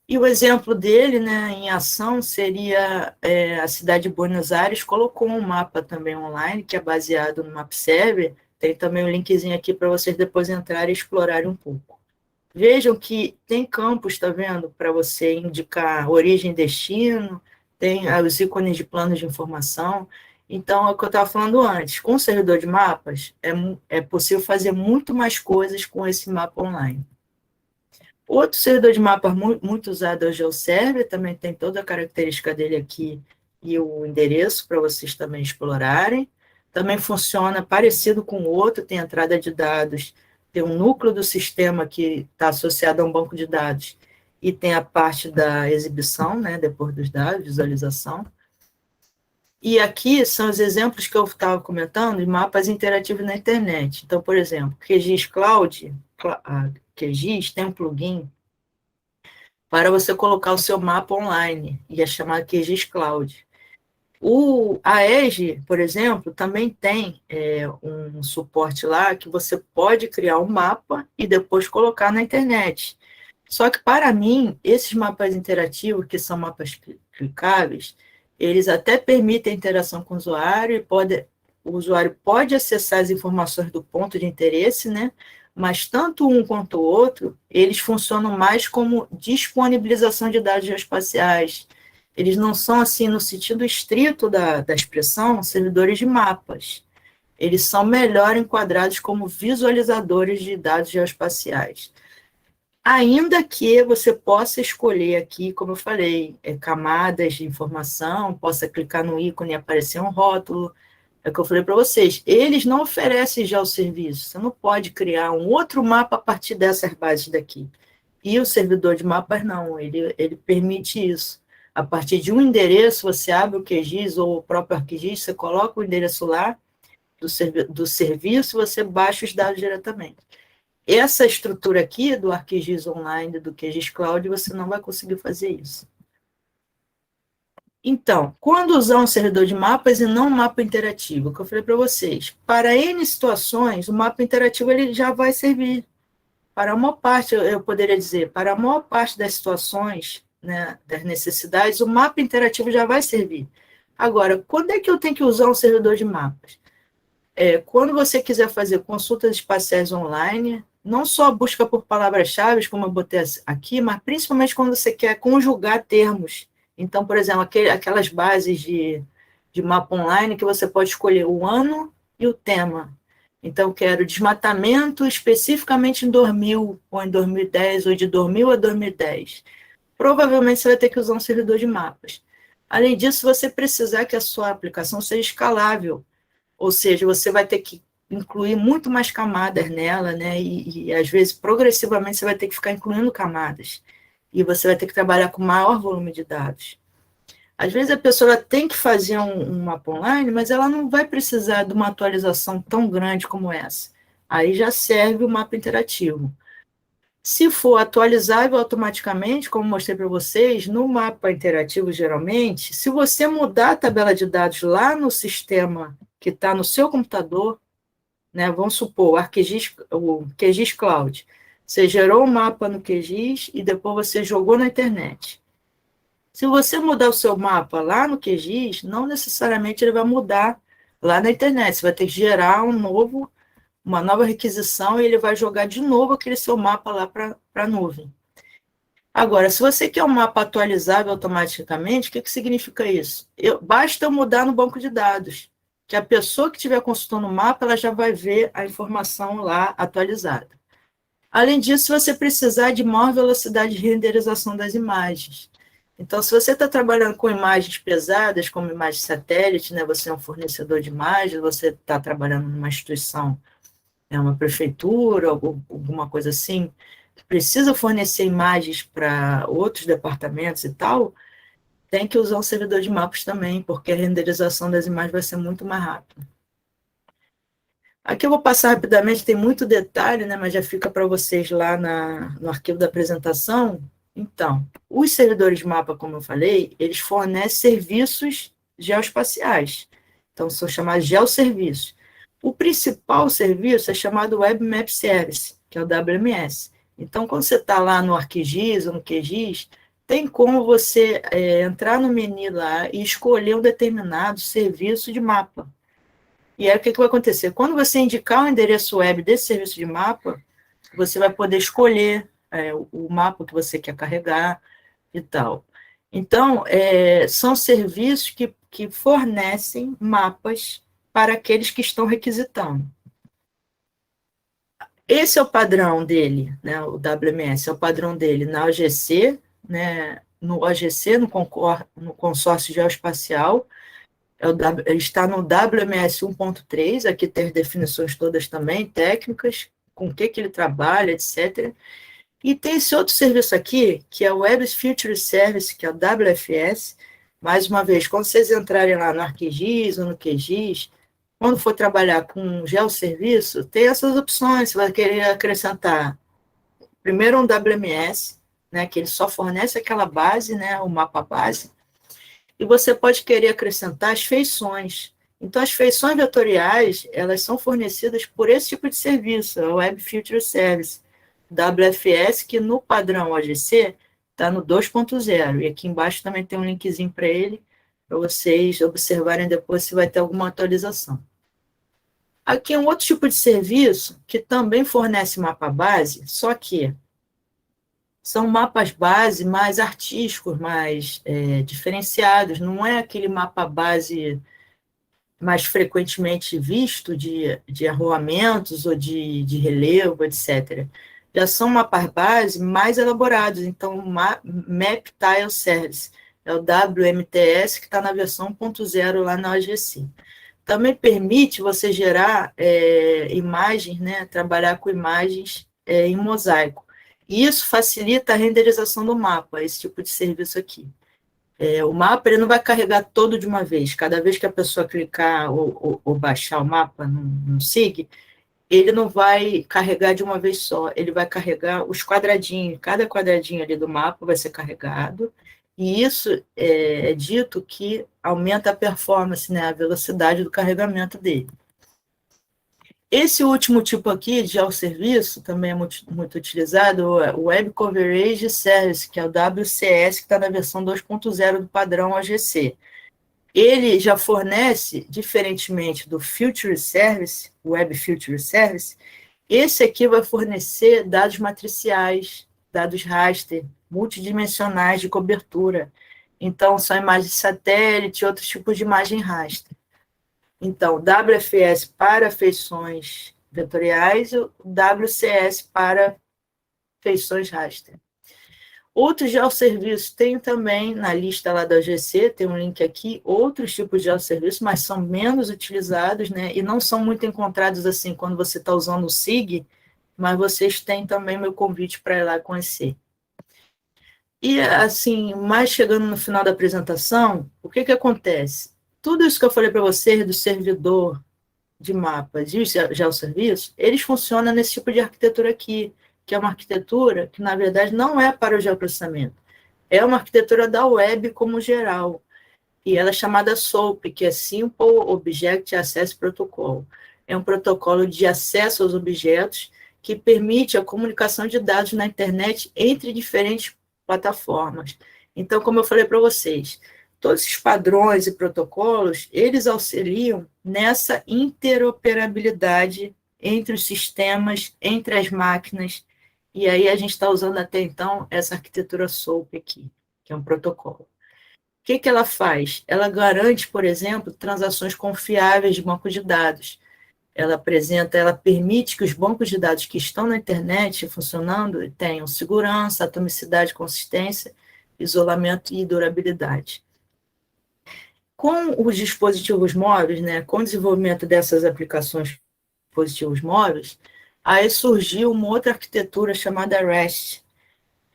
E o exemplo dele, né, em ação, seria a cidade de Buenos Aires colocou um mapa também online, que é baseado no MapServer. Tem também um linkzinho aqui para vocês depois entrarem e explorarem um pouco. Vejam que tem campos, está vendo, para você indicar origem e destino, tem os ícones de planos de informação. Então, é o que eu estava falando antes, com o servidor de mapas, é possível fazer muito mais coisas com esse mapa online. Outro servidor de mapas muito usado é o GeoServer, também tem toda a característica dele aqui e o endereço para vocês também explorarem. Também funciona parecido com o outro, tem entrada de dados, tem um núcleo do sistema que está associado a um banco de dados e tem a parte da exibição, né, depois dos dados, visualização. E aqui são os exemplos que eu estava comentando de mapas interativos na internet. Então, por exemplo, QGIS Cloud, a QGIS tem um plugin para você colocar o seu mapa online, e é chamado QGIS Cloud. A ESG, por exemplo, também tem um suporte lá que você pode criar um mapa e depois colocar na internet. Só que, para mim, esses mapas interativos, que são mapas clicáveis, eles até permitem interação com o usuário, o usuário pode acessar as informações do ponto de interesse, né? Mas tanto um quanto o outro, eles funcionam mais como disponibilização de dados geoespaciais. Eles não são, assim, no sentido estrito da expressão, servidores de mapas. Eles são melhor enquadrados como visualizadores de dados geoespaciais. Ainda que você possa escolher aqui, como eu falei, camadas de informação, possa clicar no ícone e aparecer um rótulo. É o que eu falei para vocês. Eles não oferecem já o serviço. Você não pode criar um outro mapa a partir dessas bases daqui. E o servidor de mapas não, ele permite isso. A partir de um endereço, você abre o QGIS ou o próprio ArcGIS, você coloca o endereço lá do serviço e você baixa os dados diretamente. Essa estrutura aqui do ArcGIS Online, do QGIS Cloud, você não vai conseguir fazer isso. Então, quando usar um servidor de mapas e não um mapa interativo, que eu falei para vocês, para N situações, o mapa interativo ele já vai servir. Para a maior parte, eu poderia dizer, para a maior parte das situações, né, das necessidades, o mapa interativo já vai servir. Agora, quando é que eu tenho que usar um servidor de mapas? Quando você quiser fazer consultas espaciais online, não só busca por palavras-chave, como eu botei aqui, mas principalmente quando você quer conjugar termos. Então, por exemplo, aquelas bases de mapa online que você pode escolher o ano e o tema. Então, quero desmatamento especificamente em 2000, ou em 2010, ou de 2000 a 2010. Provavelmente você vai ter que usar um servidor de mapas. Além disso, você precisar que a sua aplicação seja escalável, ou seja, você vai ter que incluir muito mais camadas nela, né? E às vezes, progressivamente, você vai ter que ficar incluindo camadas. E você vai ter que trabalhar com maior volume de dados. Às vezes a pessoa tem que fazer um mapa online, mas ela não vai precisar de uma atualização tão grande como essa. Aí já serve o mapa interativo. Se for atualizável automaticamente, como mostrei para vocês, no mapa interativo, geralmente, se você mudar a tabela de dados lá no sistema que está no seu computador, né, vamos supor, o QGIS Cloud, você gerou um mapa no QGIS e depois você jogou na internet. Se você mudar o seu mapa lá no QGIS, não necessariamente ele vai mudar lá na internet. Você vai ter que gerar uma nova requisição e ele vai jogar de novo aquele seu mapa lá para a nuvem. Agora, se você quer um mapa atualizável automaticamente, o que significa isso? Basta eu mudar no banco de dados, que a pessoa que estiver consultando o mapa, ela já vai ver a informação lá atualizada. Além disso, você precisar de maior velocidade de renderização das imagens. Então, se você está trabalhando com imagens pesadas, como imagem satélite, né, você é um fornecedor de imagens, você está trabalhando numa instituição, uma prefeitura, alguma coisa assim, que precisa fornecer imagens para outros departamentos e tal, tem que usar um servidor de mapas também, porque a renderização das imagens vai ser muito mais rápida. Aqui eu vou passar rapidamente, tem muito detalhe, né, mas já fica para vocês lá no arquivo da apresentação. Então, os servidores de mapa, como eu falei, eles fornecem serviços geoespaciais. Então, são chamados geosserviços. O principal serviço é chamado Web Map Service, que é o WMS. Então, quando você está lá no ArcGIS ou no QGIS, tem como você entrar no menu lá e escolher um determinado serviço de mapa. E aí, o que vai acontecer? Quando você indicar o endereço web desse serviço de mapa, você vai poder escolher o mapa que você quer carregar e tal. Então, são serviços que fornecem mapas para aqueles que estão requisitando. Esse é o padrão dele, né, o WMS, é o padrão dele na OGC, né, no OGC, no Consórcio Geoespacial, está no WMS 1.3, aqui tem as definições todas também, técnicas, com o que ele trabalha, etc. E tem esse outro serviço aqui, que é o Web Future Service, que é o WFS. Mais uma vez, quando vocês entrarem lá no ArcGIS ou no QGIS, quando for trabalhar com geosserviço, tem essas opções. Você vai querer acrescentar, primeiro, um WMS, né, que ele só fornece aquela base, né, o mapa base, e você pode querer acrescentar as feições. Então, as feições vetoriais, elas são fornecidas por esse tipo de serviço, o Web Future Service, WFS, que no padrão OGC está no 2.0. E aqui embaixo também tem um linkzinho para ele, para vocês observarem depois se vai ter alguma atualização. Aqui é um outro tipo de serviço que também fornece mapa base, só que são mapas base mais artísticos, mais diferenciados, não é aquele mapa base mais frequentemente visto de arruamentos ou de relevo, etc. Já são mapas base mais elaborados, então o Map Tile Service é o WMTS, que está na versão 1.0 lá na OGC. Também permite você gerar imagens, né, trabalhar com imagens em mosaico. E isso facilita a renderização do mapa, esse tipo de serviço aqui. O mapa ele não vai carregar todo de uma vez. Cada vez que a pessoa clicar ou baixar o mapa no SIG, ele não vai carregar de uma vez só. Ele vai carregar os quadradinhos. Cada quadradinho ali do mapa vai ser carregado. E isso é dito que aumenta a performance, né, a velocidade do carregamento dele. Esse último tipo aqui de geosserviço também é muito utilizado, o Web Coverage Service, que é o WCS, que está na versão 2.0 do padrão OGC. Ele já fornece, diferentemente do Future Service, Web Future Service, esse aqui vai fornecer dados matriciais, dados raster, multidimensionais de cobertura. Então, são imagens de satélite e outros tipos de imagem raster. Então, WFS para feições vetoriais e o WCS para feições raster. Outros geosserviços tem também na lista lá da OGC, tem um link aqui, outros tipos de geosserviços, mas são menos utilizados, né, e não são muito encontrados assim quando você está usando o SIG, mas vocês têm também meu convite para ir lá conhecer. E, assim, mais chegando no final da apresentação, o que acontece? Tudo isso que eu falei para vocês do servidor de mapas e geosserviços, eles funcionam nesse tipo de arquitetura aqui, que é uma arquitetura que, na verdade, não é para o geoprocessamento. É uma arquitetura da web como geral. E ela é chamada SOAP, que é Simple Object Access Protocol. É um protocolo de acesso aos objetos que permite a comunicação de dados na internet entre diferentes plataformas. Então, como eu falei para vocês, todos esses padrões e protocolos, eles auxiliam nessa interoperabilidade entre os sistemas, entre as máquinas, e aí a gente está usando até então essa arquitetura SOAP aqui, que é um protocolo. O que ela faz? Ela garante, por exemplo, transações confiáveis de banco de dados. Ela permite que os bancos de dados que estão na internet funcionando tenham segurança, atomicidade, consistência, isolamento e durabilidade. Com os dispositivos móveis, né, com o desenvolvimento dessas aplicações dispositivos móveis, aí surgiu uma outra arquitetura chamada REST.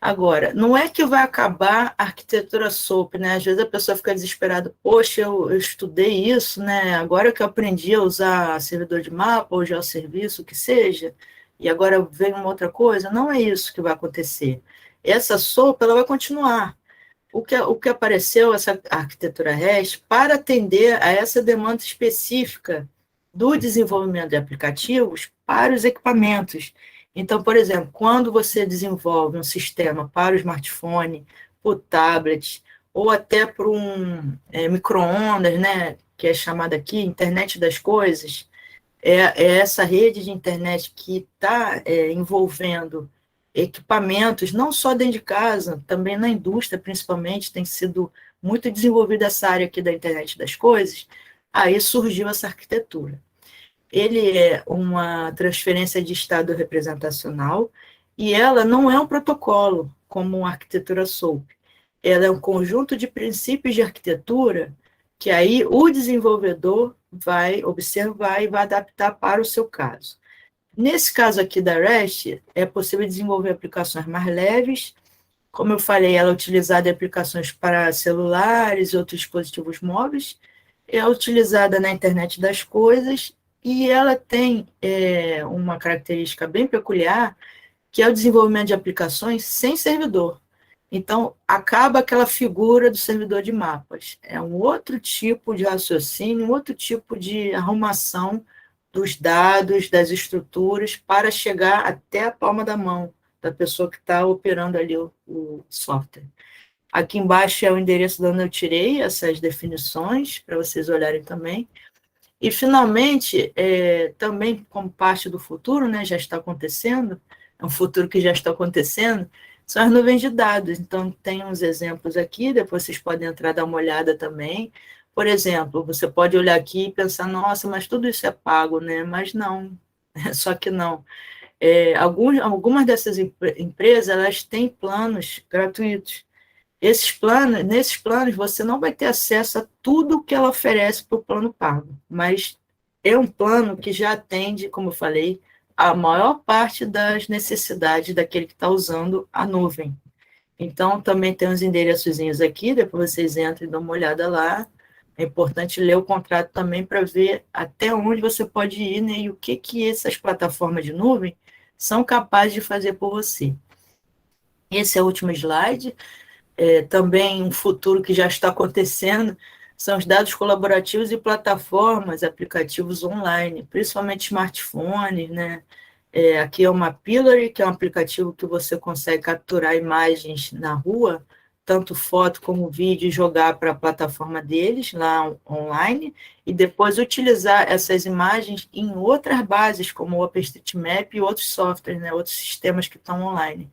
Agora, não é que vai acabar a arquitetura SOAP, né? Às vezes a pessoa fica desesperada, poxa, eu estudei isso, né? Agora que eu aprendi a usar servidor de mapa ou geosserviço, o que seja, e agora vem uma outra coisa. Não é isso que vai acontecer. Essa SOAP, ela vai continuar. O que apareceu, essa arquitetura REST, para atender a essa demanda específica do desenvolvimento de aplicativos para os equipamentos. Então, por exemplo, quando você desenvolve um sistema para o smartphone, para o tablet, ou até para um micro-ondas, né, que é chamada aqui internet das coisas, é essa rede de internet que está envolvendo equipamentos, não só dentro de casa, também na indústria, principalmente, tem sido muito desenvolvida essa área aqui da internet das coisas, aí surgiu essa arquitetura. Ele é uma transferência de estado representacional e ela não é um protocolo, como a arquitetura SOAP. Ela é um conjunto de princípios de arquitetura que aí o desenvolvedor vai observar e vai adaptar para o seu caso. Nesse caso aqui da REST, é possível desenvolver aplicações mais leves. Como eu falei, ela é utilizada em aplicações para celulares e outros dispositivos móveis. É utilizada na internet das coisas e ela tem uma característica bem peculiar, que é o desenvolvimento de aplicações sem servidor. Então, acaba aquela figura do servidor de mapas. É um outro tipo de raciocínio, um outro tipo de arrumação dos dados, das estruturas, para chegar até a palma da mão da pessoa que está operando ali o software. Aqui embaixo é o endereço de onde eu tirei essas definições, para vocês olharem também. E, finalmente, também como parte do futuro, né, já está acontecendo, é um futuro que já está acontecendo, são as nuvens de dados. Então, tem uns exemplos aqui, depois vocês podem entrar e dar uma olhada também. Por exemplo, você pode olhar aqui e pensar, nossa, mas tudo isso é pago, né? Mas não, só que não. Algumas dessas empresas, elas têm planos gratuitos. Nesses planos, você não vai ter acesso a tudo que ela oferece para o plano pago, mas é um plano que já atende, como eu falei, a maior parte das necessidades daquele que está usando a nuvem. Então, também tem uns endereçozinhos aqui, depois vocês entram e dão uma olhada lá. É importante ler o contrato também para ver até onde você pode ir, né, e o que essas plataformas de nuvem são capazes de fazer por você. Esse é o último slide. Também um futuro que já está acontecendo são os dados colaborativos e plataformas, aplicativos online, principalmente smartphones, né? Aqui é uma Pillory, que é um aplicativo que você consegue capturar imagens na rua, tanto foto como vídeo, e jogar para a plataforma deles, lá online, e depois utilizar essas imagens em outras bases, como o OpenStreetMap e outros softwares, né, outros sistemas que estão online.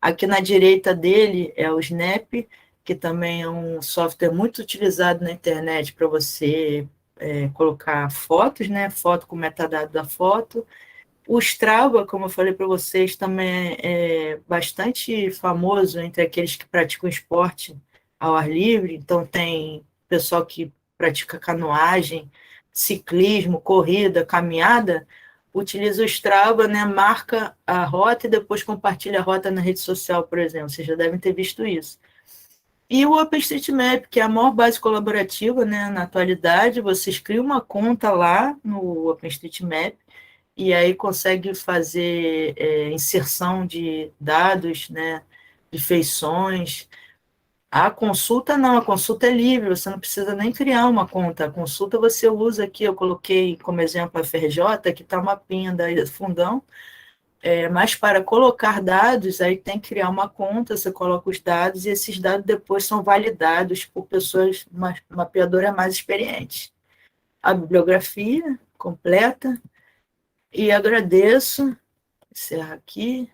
Aqui na direita dele é o Snap, que também é um software muito utilizado na internet para você colocar fotos, né? Foto com metadado da foto. O Strava, como eu falei para vocês, também é bastante famoso entre aqueles que praticam esporte ao ar livre. Então, tem pessoal que pratica canoagem, ciclismo, corrida, caminhada, utiliza o Strava, né, marca a rota e depois compartilha a rota na rede social, por exemplo. Vocês já devem ter visto isso. E o OpenStreetMap, que é a maior base colaborativa, né, na atualidade, vocês criam uma conta lá no OpenStreetMap e aí consegue fazer inserção de dados, né, de feições. A consulta não, a consulta é livre, você não precisa nem criar uma conta. A consulta você usa aqui, eu coloquei como exemplo a FRJ, que está uma mapinha da Ilha do Fundão, mas para colocar dados, aí tem que criar uma conta, você coloca os dados e esses dados depois são validados por pessoas, mapeadoras mais experientes. A bibliografia completa, e agradeço, encerrar aqui.